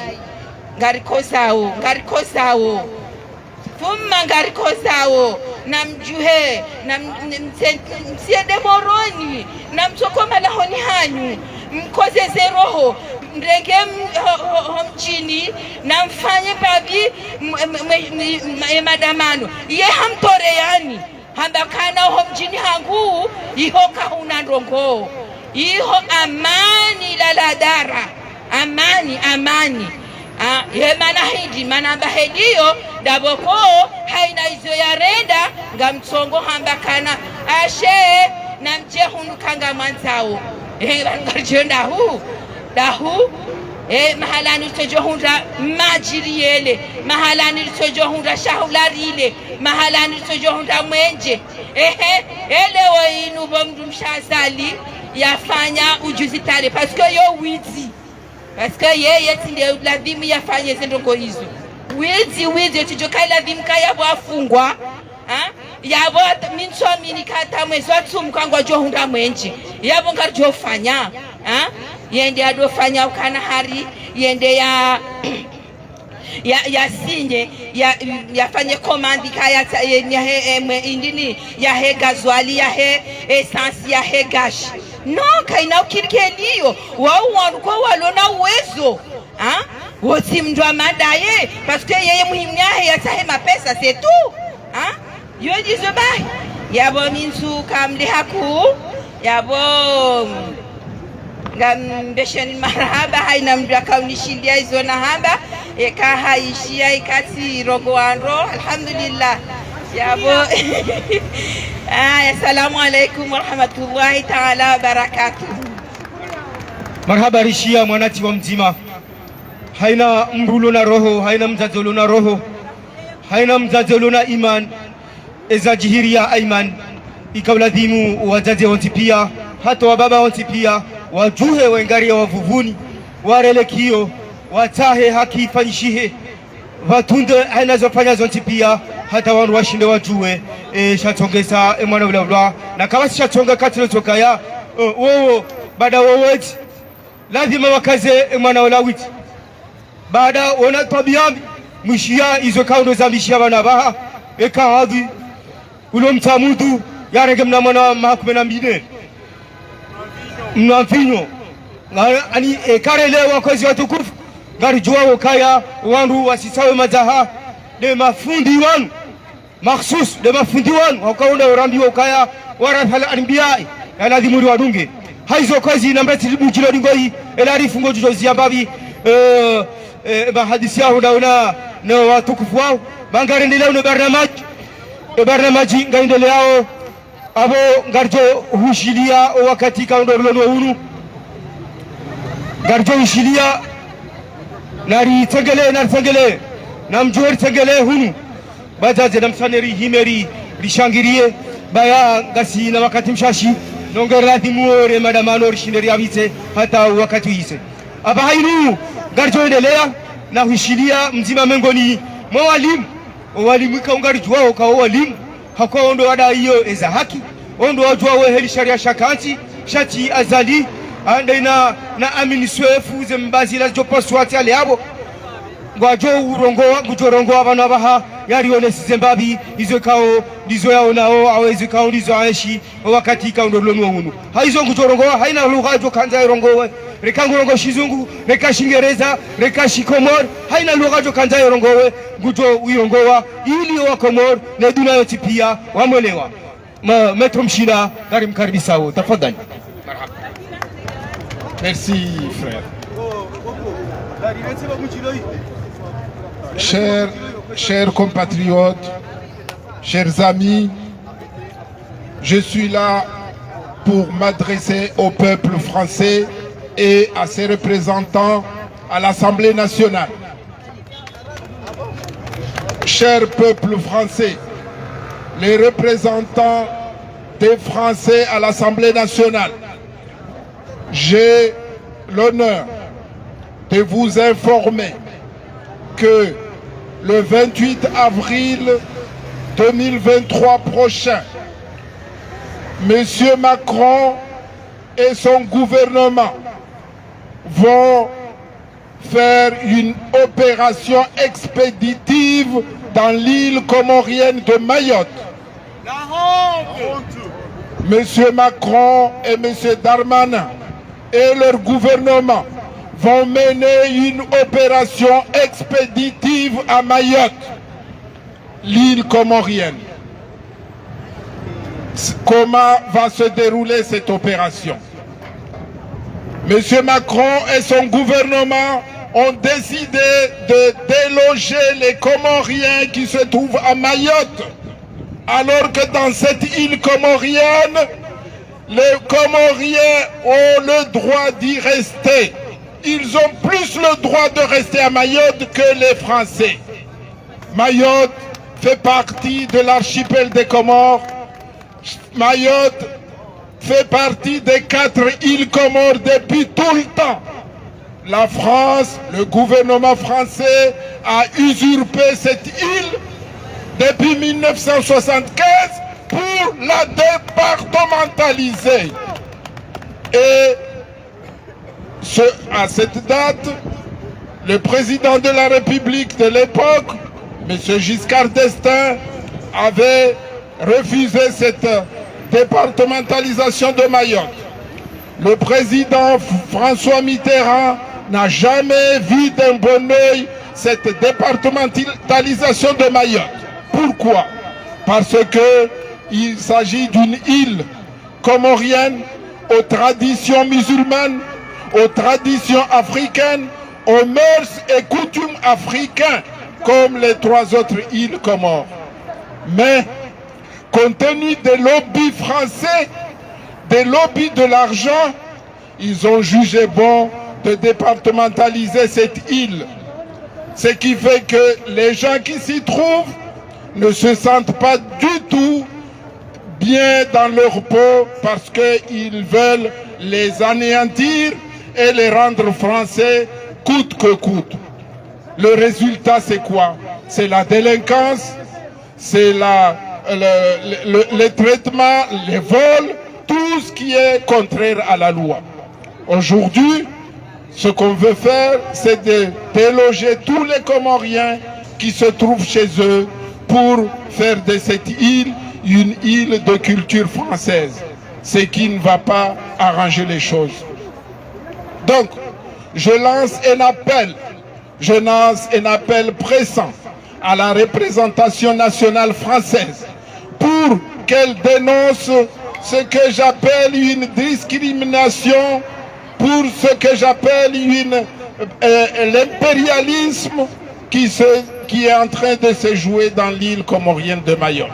ngarikosawo fumma ngarikosawo namjuhe msiede moroni namtokoma lahoni hanyu mkozeze roho ndenge mchini namfanye babi madamano ye hamtoreyani hambakana ho mjini hangu iho kahuna ndongo iho amani laladara amani ye manahidi manambahediyo daboko haina izo ya renda ngamtsongo hambakana ashe namje hunukanga mwanzao ngarjenda dahu mahalani tojohunda majiriyele mahalani tojohunda shahularile mahalani tojohunda mwenje elewo inu bomdu mshazali yafanya ujuzi tare paske yo wizi paske yeye tinde lazima yafanye zendongo hizo wizi tujokai lazima kaya bwafungwa yabo minsomi nikata mwezi watsumkangwa johunda mwenje yabo ngarjofanya yende adofanya ukana hari yende ya sinye yafanye komandi kaya indini ya he gazwali ya he essence ya he gashi no kaina ukirikeliyo wao kwa walona uwezo woti mndwa madaye paske yeye muhimu yahe yatahe mapesa c'est tout yo dizo bai yabo minsu kamli haku yabo ngambesheni marahaba haina mndwa kaunishindia hizo na hamba haishia ikati rogo wando alhamdulillah yabo assalamu alaikum warahmatullahi ta'ala wabarakatuh. Marhaba rishia mwanati wa mzima haina mrulo na roho haina mzazolo na roho haina mzazolo na iman eza jihiria aiman ikawladhimu wazazi wanti pia hata wababa wanti pia wajuhe wengaria wavuvuni warelekio watahe haki fanyishihe watunde hainazofanya zonti pia hata wanu washinde wajue shatongesa mwana ulawula na kama si shatonga katilo tokaya wowo bada wowoji lazima wakaze mwana ulawiti baada wana tabiambi mwishia izo kaundo za mishia wanabaha hadhi ulo mtamudu yarege mna mwana mahakume mbine mnafinyo ani karele wakozi watukufu ngari juwa wakaya wandu wasisawe mazaha de mafundi wanu makhsus de mafundi wanu wakaunda urambi wakaya warathala anbiyai ya lazimuri wadunge haizo kazi nambati mjilo dingoi elarifu ngoju jozi ambabi bahadisi yao na watukufu wao bangarendelea una barnamaji ngaendeleao abo ngarjo hushilia wakati kaundorolo hunu ngarjo hushilia nari tengele na mjori tengele hunu bajaje na msaneri himeri rishangirie baya ngasi na wakati mshashi nongerati muore madamano rishinderi avise hata wakati ise aba hainu garjoendelea na huishilia mzima mengoni mwa walimu kaungari juao kwa walimu hako ondo wada hiyo eza haki ondo wajua heli sharia shakanti shati azali ande na amini swefu zembazi la jopo swati ale abo ngwajo urongoa gujorongoa bana baha yari one sizembabi izo kao dizo yao nao awezi kao dizo aishi wakati ka ndo lonu hunu haizo gujorongoa haina lugha jo kanja irongowe rekangurongo shizungu rekashingereza rekashikomor haina lugha jo kanja irongowe gujo uirongoa ili wa komor na duna yote pia wamwelewa metro mshina karim karibisao tafadhali. Merci frère. Chers compatriotes, chers amis, je suis là pour m'adresser au peuple français et à ses représentants à l'Assemblée nationale. Cher peuple français, les représentants des Français à l'Assemblée nationale, j'ai l'honneur de vous informer que le 28 avril 2023 prochain, M. Macron et son gouvernement vont faire une opération expéditive dans l'île comorienne de Mayotte. M. Macron et M. Darmanin et leur gouvernement vont mener une opération expéditive à Mayotte, l'île comorienne. Comment va se dérouler cette opération? M. Macron et son gouvernement ont décidé de déloger les Comoriens qui se trouvent à Mayotte, alors que dans cette île comorienne, les Comoriens ont le droit d'y rester. Ils ont plus le droit de rester à Mayotte que les Français. Mayotte fait partie de l'archipel des Comores. Mayotte fait partie des 4 îles Comores depuis tout le temps. La France, le gouvernement français a usurpé cette île depuis 1975 pour la départementaliser. Et à cette date, le président de la République de l'époque, M. Giscard d'Estaing, avait refusé cette départementalisation de Mayotte. Le président François Mitterrand n'a jamais vu d'un bon œil cette départementalisation de Mayotte. Pourquoi? Parce qu'il s'agit d'une île comorienne aux traditions musulmanes, aux traditions africaines, aux mœurs et coutumes africains, comme les 3 autres îles Comores. Mais, compte tenu des lobbies français, des lobbies de l'argent, ils ont jugé bon de départementaliser cette île. Ce qui fait que les gens qui s'y trouvent ne se sentent pas du tout bien dans leur peau parce qu'ils veulent les anéantir et les rendre français coûte que coûte. Le résultat, c'est quoi? C'est la délinquance, c'est les traitements, les vols, tout ce qui est contraire à la loi. Aujourd'hui, ce qu'on veut faire, c'est de déloger tous les Comoriens qui se trouvent chez eux pour faire de cette île une île de culture française, ce qui ne va pas arranger les choses. Donc, je lance un appel pressant à la représentation nationale française pour qu'elle dénonce ce que j'appelle une discrimination, pour ce que j'appelle l'impérialisme qui est en train de se jouer dans l'île comorienne de Mayotte.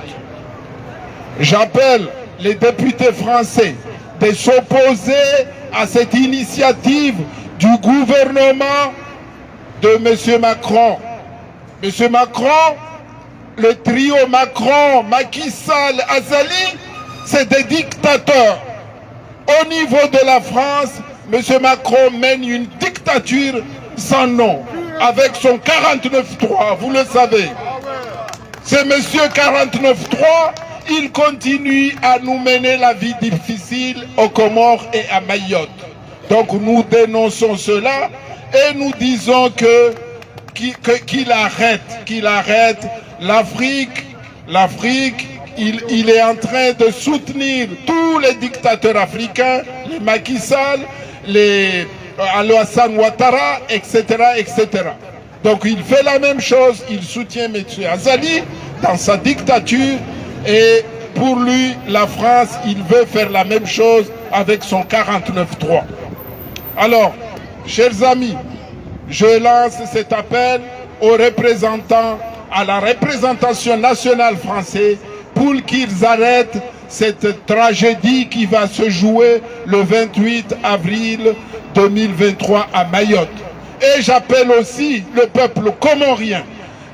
J'appelle les députés français de s'opposer à cette initiative du gouvernement de M. Macron. M. Macron, le trio Macron, Macky Sall, Azali c'est des dictateurs. Au niveau de la France, M. Macron mène une dictature sans nom, avec son 49-3, vous le savez. C'est M. 49-3, il continue à nous mener la vie difficile aux Comores et à Mayotte. Donc nous dénonçons cela et nous disons qu'il arrête. L'Afrique, il est en train de soutenir tous les dictateurs africains, les Macky Sall, les Alassane Ouattara, etc., etc. Donc il fait la même chose, il soutient M. Azali dans sa dictature et pour lui, la France, il veut faire la même chose avec son 49-3. Alors, chers amis, je lance cet appel aux représentants, à la représentation nationale française pour qu'ils arrêtent cette tragédie qui va se jouer le 28 avril 2023 à Mayotte. Et j'appelle aussi le peuple comorien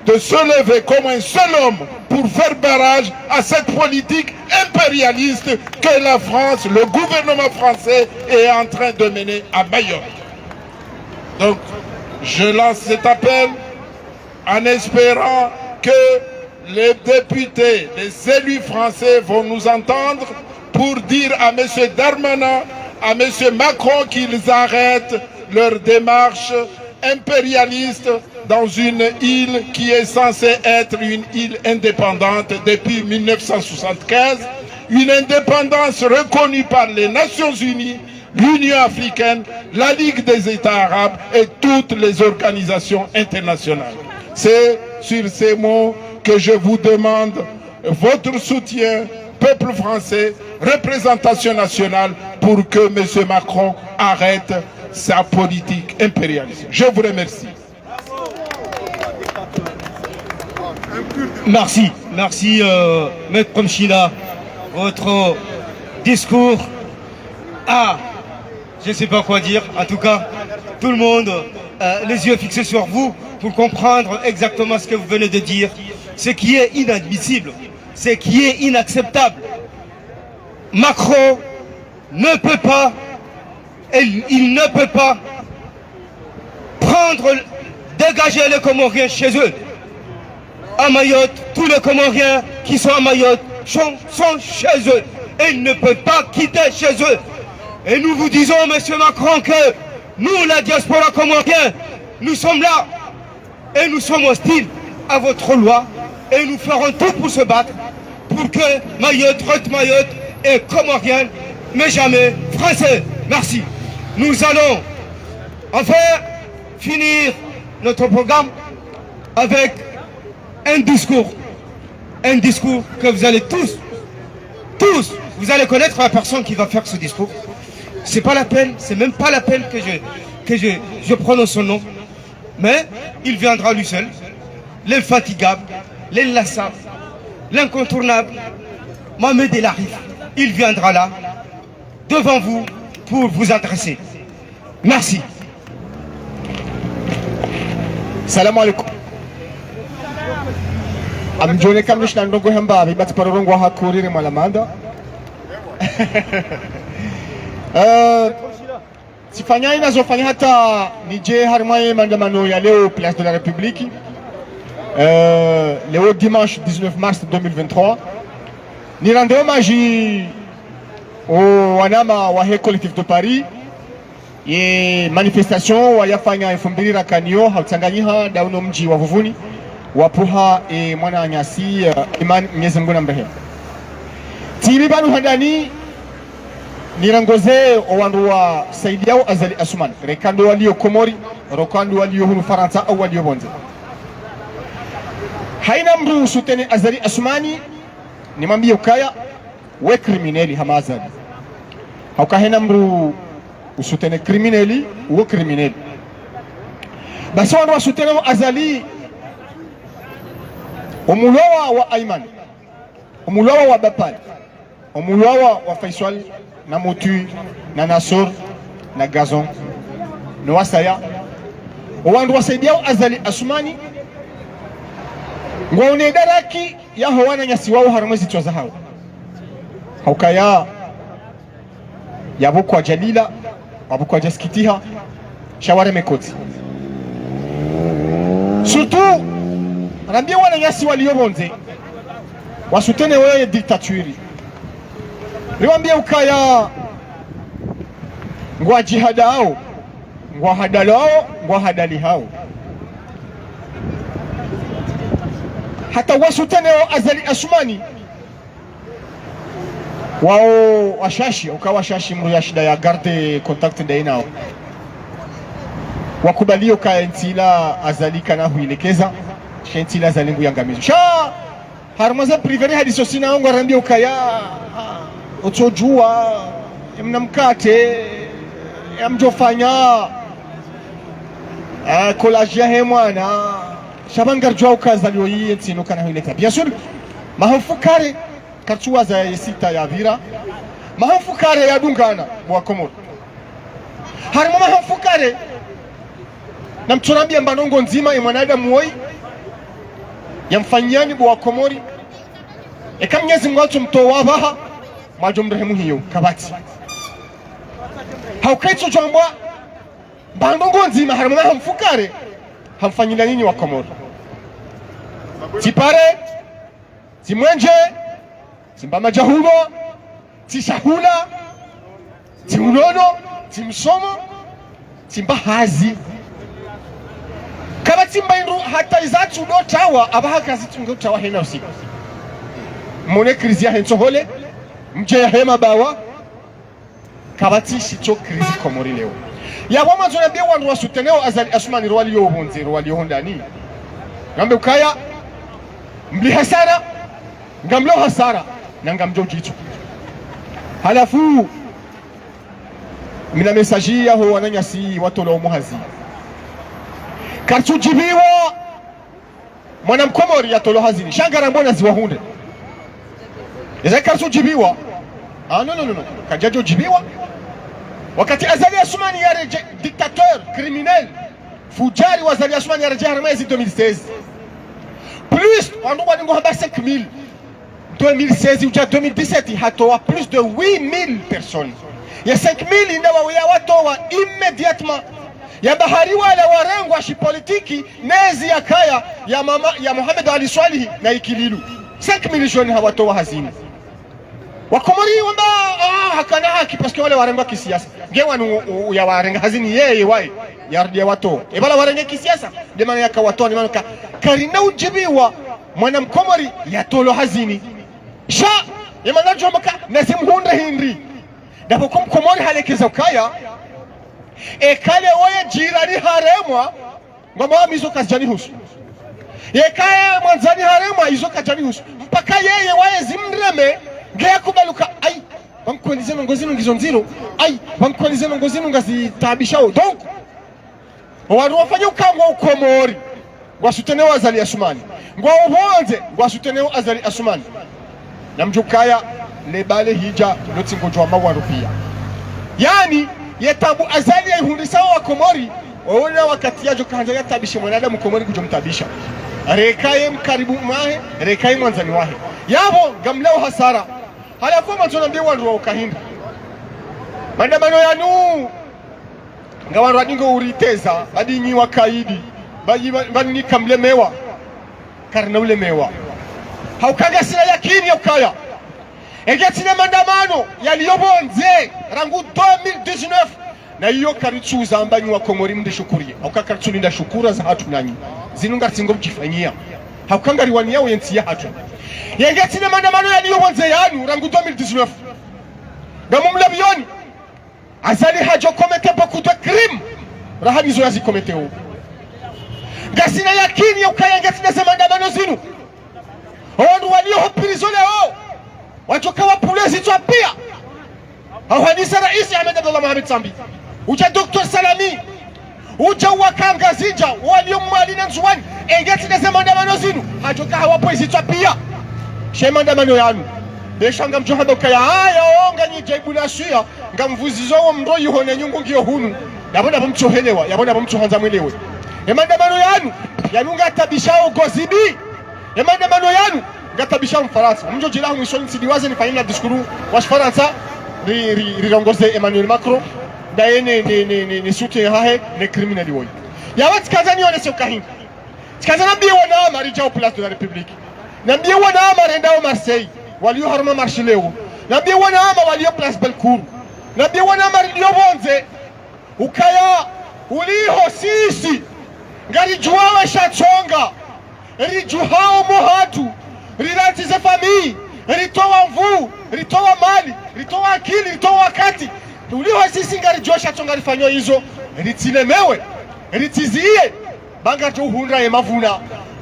de se lever comme un seul homme pour faire barrage à cette politique impérialiste que la France, le gouvernement français est en train de mener à Mayotte. Donc, je lance cet appel en espérant que les députés, les élus français vont nous entendre pour dire à M. Darmanin, à M. Macron qu'ils arrêtent leur démarche impérialiste dans une île qui est censée être une île indépendante depuis 1975, une indépendance reconnue par les Nations Unies, l'Union africaine, la Ligue des États arabes et toutes les organisations internationales. C'est sur ces mots que je vous demande votre soutien, peuple français, représentation nationale, pour que M. Macron arrête sa politique impérialiste. Je vous remercie. Merci, Maître Promchina. Votre discours je ne sais pas quoi dire. En tout cas, tout le monde, les yeux fixés sur vous pour comprendre exactement ce que vous venez de dire. Ce qui est inadmissible, ce qui est inacceptable. Macron ne peut pas, il ne peut pas dégager les Comoriens chez eux. À Mayotte, tous les Comoriens qui sont à Mayotte sont chez eux. Et ils ne peuvent pas quitter chez eux. Et nous vous disons, M. Macron, que nous, la diaspora comorienne, nous sommes là. Et nous sommes hostiles à votre loi. Et nous ferons tout pour se battre pour que Mayotte reste Mayotte et comorienne, mais jamais français. Merci. Nous allons enfin finir notre programme avec un discours que vous allez tous, vous allez connaître la personne qui va faire ce discours. C'est pas la peine, c'est même pas la peine que je prononce son nom, mais il viendra lui seul, l'infatigable, l'inlassable, l'incontournable, Mohamed El Arif. Il viendra là, devant vous, pour vous adresser. Merci. Salam alaikum. Amjone kam nishna ndongo hamba bibati parorongo hakurire malamanda. Sifanya inazofanya hata nije harmaye maandamano ya leo Place de la République. Leo dimanche 19 mars 2023. Ni rende hommage au wanama wa He Collectif de Paris. Ye manifestation wayafanya 2000 kanio hautanganyiha dauno mji wa Vuvuni wapuha mwana nyasi Iman Mwenyezi Mungu na mrehemu. Tiribanu handani nirangoze owandu wa Saidi yao Azali Asumani rekando walio Komori rokando walio hunu Faransa au walio Bonze. Haina mru sutene Azali Asumani nimambie ukaya we krimineli hama Azali. Haukahena mru usutene krimineli uwe krimineli. Basi wandu wa sutene Azali omulawa wa Ayman, omulawa wa Bapal, omulawa wa Faisal na Motu na Nasor na Gazon na Wasaya owandu wasaidia Azali Asumani ngwaone daraki ya hawana nyasi wao haramwezi tuwaza hao haukaya yabukwa jalila wabukwa jaskitiha shaware mekoti surtout anambia wana nyasi waliobonze wasutene wewe diktaturi niwaambia ukaya ngwa jihadao ngwa hadalao ngwa hadali hao hata wasutene Azali Assoumani wao washashi ukawa shashi mru ya shida ya garde contact ndai nao wakubalio ka ntila Azali kana huilekeza shentila Azali ngu yangamizo sha harmaza priveni hadi sosina wangu arambia ukaya utojua mnamkate amjofanya kolajia he mwana shabangar jwa ukazaliwa hii ntino kana huilekeza bien sûr mahafukare kartua za sita ya vira mahafukare ya dungana mwa Komoro harimo mahafukare na mturambia mbanongo nzima ya mwanadamu woi yamfanyani bwa Komori ekamnyezi mwacho mtowa baha majo mrehemu hiyo kabati haukaitso jambwa mbanongo nzima harimo mahafukare hamfanyila nini wa Komoro tipare timwenje timba majahulo tishahula timunono timsomo timba hazi kama timba indu hata izatu do tawa abahaka zitungo tawa hena usiku mone krizi ya henso hole mje ya hema bawa kabati shicho krizi Komori leo ya wama zonambia wandu wasuteneo Azali Assoumani rwali yo honze rwali yo hondani ngambe ukaya mli hasara ngamlo hasara na ngamjo jitu halafu mina mesaji ya ho wananyasi watolo muhazi kartujibiwa mwana Mkomori ya tolo hazini shangara mbona ziwahunde eza kartujibiwa no kajajo jibiwa wakati Azali Assoumani ya dictateur criminel fujari wa Azali Assoumani ya reje harmezi 2016 plus wandu waningo haba 5000 2016 ou 2017 hatoa plus de 8000 personnes ya 5000 indawa ya watoa immédiatement ya bahari wala warengwa shi politiki nezi ya kaya ya mama ya Mohamed Ali Swalihi na ikililu 5000 jeunes hawatoa hazini Wakomori wamba hakana haki paske wale warengwa kisiasa ngewanu ya warenga hazini yeye wai yardia wato ebala warenge kisiasa de maana yakawatoa ni maana karina ujibiwa mwana Mkomori ya tolo hazini sha yamana jomaka nasimhunde hindri dapo Komori halekeza ukaya kale oye jirani haremwa ngoma mizo kajani husu kaya mwanzani haremwa izo kajani husu mpaka yeye waye zimreme ngea kubaluka ai bamkwelize ngozino ngizonziro ai bamkwelize ngozino ngazitabishao donc wanu wafanya ukangwa ukomori gwasuteneo Azali Assoumani ngwa ubonze gwasuteneo Azali Assoumani na mjukaya lebale hija notsingo mawaru pia yani yetabu Azali ya ihundisa wa Komori ona wakati yajo kanja yatabisha mwanadamu Komori kujomtabisha rekaye mkaribu mahe rekaye mwanzani wahe yabo gamleo hasara halafu matona ndio wandu wa ukahinda mandamano yanu ngawandu adingo uriteza badinyi wakaidi bani kamlemewa karna ulemewa haukaga sila yakini ya ukaya egetine mandamano yaliyobonze rangu 2019 na iyo karitsuza ambanyi wa Komori mndishukurie haukakaritsulinda shukura za hatu nanyi zinunga tsingo mjifanyia haukangari wani yao yensi ya hatu yegetine mandamano yaliyobonze yanu rangu 2019 gamu mlabioni Azali hajo komete beaucoup de crimes rahanizo yazi komete o gasina yakini ya ukaya ngetine se mandamano zinu wandu walio hopirizo leo watoka wa polisi pia hawaniza rais Ahmed Abdullah Mohamed Sambi uja Dr. Salami uja wakanga zija walio mwali na nzuwani engeti na maandamano zinu hatoka hawa polisi pia she maandamano yanu beshanga mjohado kaya haya onga ni jaibu na shia ngamvuzizo wa mro yuhone nyungu ngiyo hunu yabona bamchohelewa yabona bamchohanza mwelewe maandamano yanu yanunga tabishao gozibi maandamano yanu gatabisha Mfaransa mjo jila mwishoni sidiwaze ni fanyina diskuru wa Faransa rirongose Emmanuel Macron daye ne soutien hahe ne criminali woy ya wat kazani one sio kahin kazana bi wana mari jaw place de la République na bi wana mari ndao Marseille waliyo harma marché leo na bi wana waliyo place Belcourt na bi wana mari dio bonze ukaya uliho sisi ngari juawe shachonga rijuhao mohatu riratize famille ritoa mvu ritoa mali ritoa akili ritoa wakati uliho sisi ngari juawe shachonga rifanyo hizo ritilemewe ritizie banga jo hunra emavuna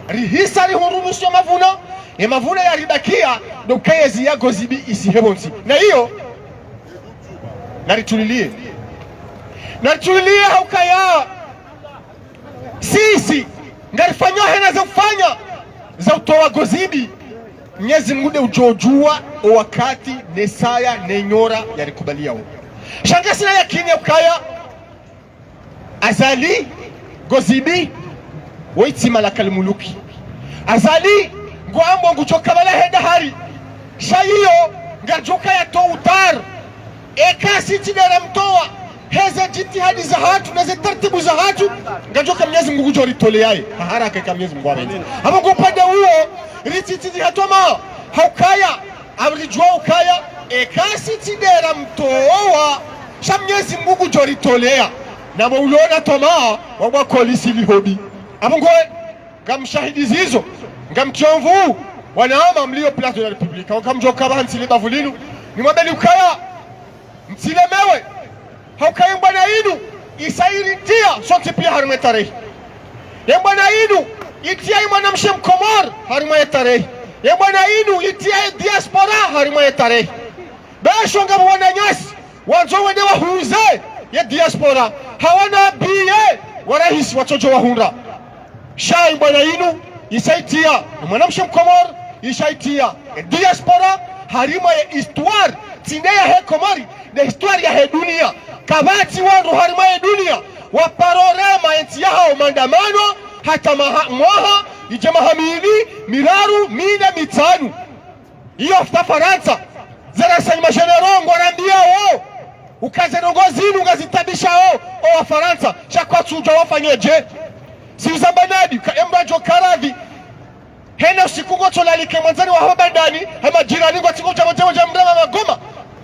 rihisa rihurunusyo mavuna emavuna yaribakia dokayezi ya gozibi isihebonsi na hiyo naritulilie haukaya sisi ngarifanya hena za kufanya za utoa gozibi Mwenyezi Mungu ujojua wakati nesaya nenyora yarikubalia huko shangasi na yakini ukaya azali gozibi waiti malakal muluki azali ngwambo nguchoka bala heda hari shayiyo ngajoka ya to utar ekasi tidera mtoa heza jitihadi za hatu na taratibu za hatu ngajoka Mwenyezi Mungu jolitoleaye haraka kama Mwenyezi Mungu abenzi hapo kwa upande huo rititi hatoma haukaya abrijwa ukaya ekasi tidera mtoa sha Mwenyezi Mungu jolitolea na maulona toma wabwa kolisi lihobi hapo kwa ngamshahidi zizo ngamchomvu wanaama mlio place de la République wakamjoka bahansile bavulinu ni mwabeli ukaya msilemewe haukaye mbwana inu isairitia sonti pia haruma tarehe ya mbwana inu itia imwana mshe mkomor haruma tarehe ya mbwana inu itia diaspora haruma tarehe bashonga mwana nyasi wanzo wende wahuze ya diaspora hawana biye warahisi watojo wahunda shai mbwana inu isaitia mwana mshe mkomor isaitia diaspora harima ya histoire tinde ya he komori de histoire ya he dunia kabati wandu harima ya dunia waparorema enti yao mandamano hata mwaha ijamahamili miraru mina mitanu iyo afta Faransa zera sayima generongo arambia o ukazenongozinu ngazitabisha o wa Faransa shakwa tuja wafanyeje si uzambanadi kaemba jokaradhi hena usikungo tolalike mwanzani wa habandani ama jirani kwa tiku cha mrama magoma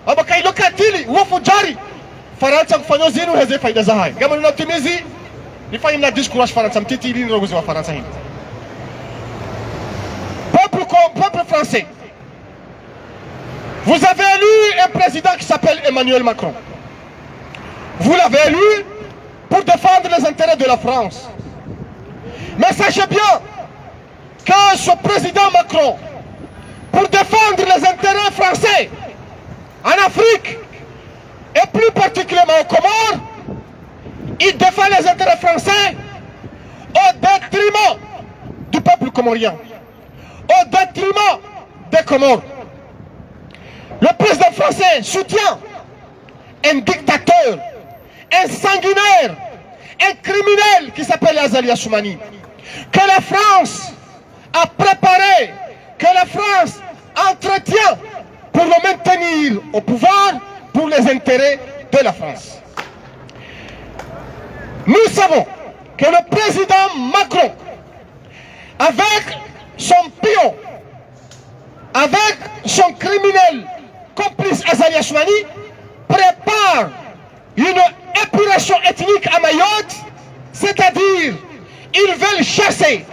aba kailo katili uofu jari Faransa kufanya zinu heze faida za hai kama ninatimizi nifanye na discours Faransa mtiti ili nirogozi wa Faransa hii peuple français vous avez élu un président qui s'appelle Emmanuel Macron vous l'avez élu pour défendre les intérêts de la France mais sachez bien que ce président Macron, pour défendre les intérêts français en Afrique, et plus particulièrement aux Comores, il défend les intérêts français au détriment du peuple comorien, au détriment des Comores. Le président français soutient un dictateur, un sanguinaire, un criminel qui s'appelle Azali Assoumani, que la France a préparé, que la France entretient pour le maintenir au pouvoir pour les intérêts de la France. Nous savons que le président Macron, avec son pion, avec son criminel complice Azali Assoumani, prépare une épuration ethnique à Mayotte, c'est-à-dire ils veulent chasser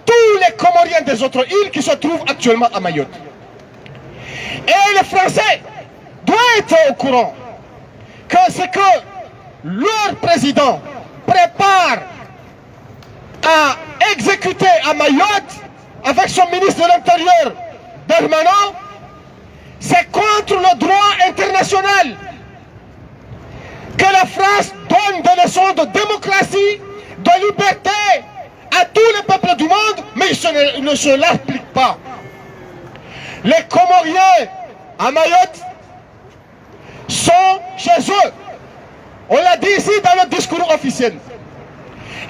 tous les Comoriens des autres îles qui se trouvent actuellement à Mayotte. Et les Français doivent être au courant que c'est que leur président prépare à exécuter à Mayotte avec son ministre de l'Intérieur, Darmanin, c'est contre le droit international. Que la France donne des leçons de démocratie, de liberté à tous les peuples du monde, mais ils ne se l'appliquent pas. Les Comoriens à Mayotte sont chez eux. On l'a dit ici dans le discours officiel.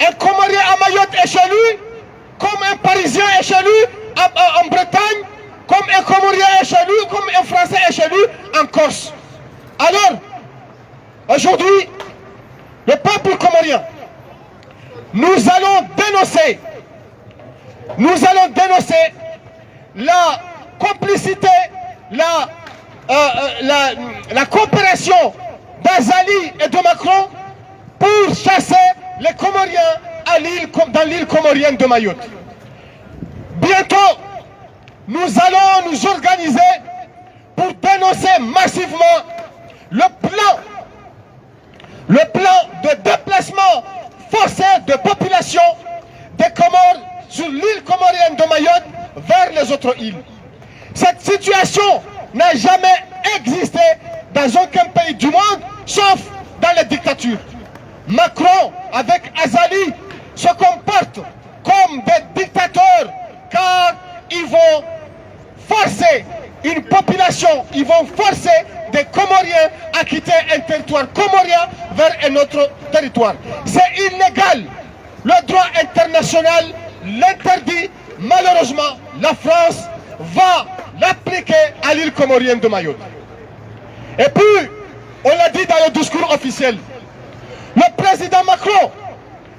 Un Comorien à Mayotte est chez lui, comme un Parisien est chez lui en Bretagne, comme un Comorien est chez lui, comme un Français est chez lui en Corse. Alors, aujourd'hui, le peuple comorien, nous allons dénoncer la complicité, la coopération d'Azali et de Macron pour chasser les Comoriens dans l'île comorienne de Mayotte. Bientôt, nous allons nous organiser pour dénoncer massivement le plan de déplacement forcé de population des Comores sur l'île comorienne de Mayotte vers les autres îles. Cette situation n'a jamais existé dans aucun pays du monde, sauf dans les dictatures. Macron, avec Azali, se comportent comme des dictateurs, car ils vont forcer une population, ils vont forcer des Comoriens à quitter un territoire comorien vers un autre territoire. C'est illégal. Le droit international l'interdit. Malheureusement, la France va l'appliquer à l'île comorienne de Mayotte. Et puis, on l'a dit dans le discours officiel, le président Macron,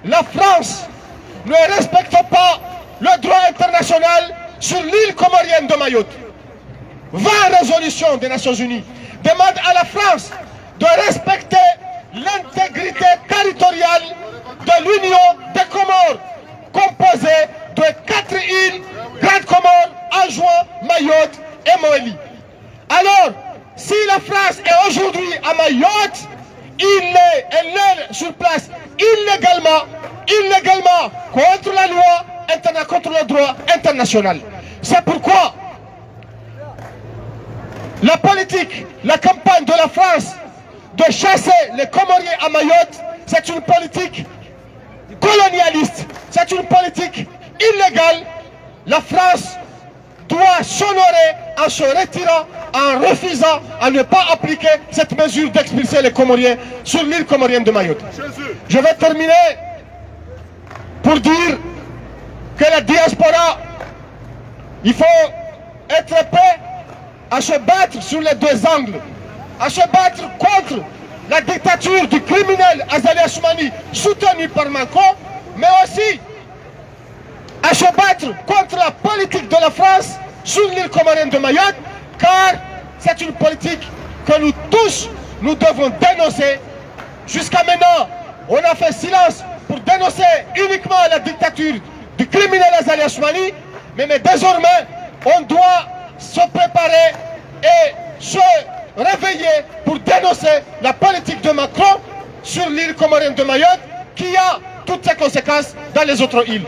la France ne respecte pas le droit international sur l'île comorienne de Mayotte. 20 résolutions des Nations Unies demandent à la France de respecter l'intégrité territoriale de l'Union des Comores, composée de 4 îles, Grande Comore, Anjouan, Mayotte et Moélie. Alors, si la France est aujourd'hui à Mayotte, elle est sur place illégalement contre la loi, contre le droit international. C'est pourquoi la politique, la campagne de la France de chasser les Comoriens à Mayotte, c'est une politique colonialiste, c'est une politique illégale. La France doit s'honorer en se retirant, en refusant, à ne pas appliquer cette mesure d'expulser les Comoriens sur l'île comorienne de Mayotte. Je vais terminer pour dire que la diaspora, il faut être prêt à se battre sur les deux angles, à se battre contre la dictature du criminel Azali Assoumani soutenu par Macron, mais aussi à se battre contre la politique de la France sur l'île comorienne de Mayotte, car c'est une politique que nous tous, nous devons dénoncer. Jusqu'à maintenant, on a fait silence pour dénoncer uniquement la dictature du criminel Azali Assoumani, mais désormais, on doit se préparer et se réveiller pour dénoncer la politique de Macron sur l'île comorienne de Mayotte, qui a toutes ses conséquences dans les autres îles.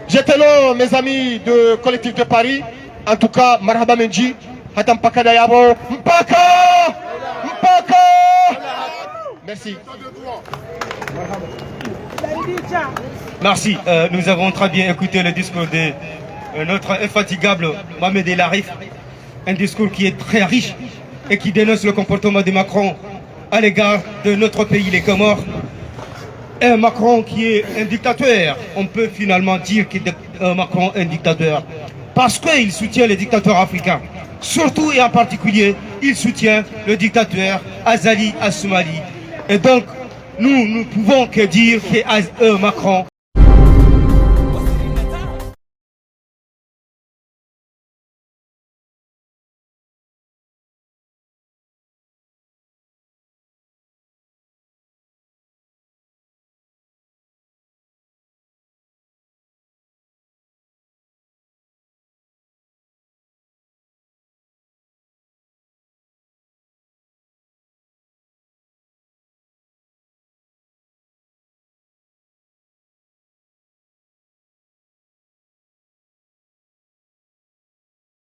J'étais là, mes amis du collectif de Paris. En tout cas, Marhaba Menji, Hatam Pakadayabo, Mpaka! Merci. Merci. Nous avons très bien écouté le discours de notre infatigable Mohamed El Arif. Un discours qui est très riche et qui dénonce le comportement de Macron à l'égard de notre pays, les Comores. Un Macron qui est un dictateur. On peut finalement dire que Macron est un dictateur parce qu'il soutient les dictateurs africains. Surtout et en particulier, il soutient le dictateur Azali Assoumani. Et donc, nous ne pouvons que dire que Macron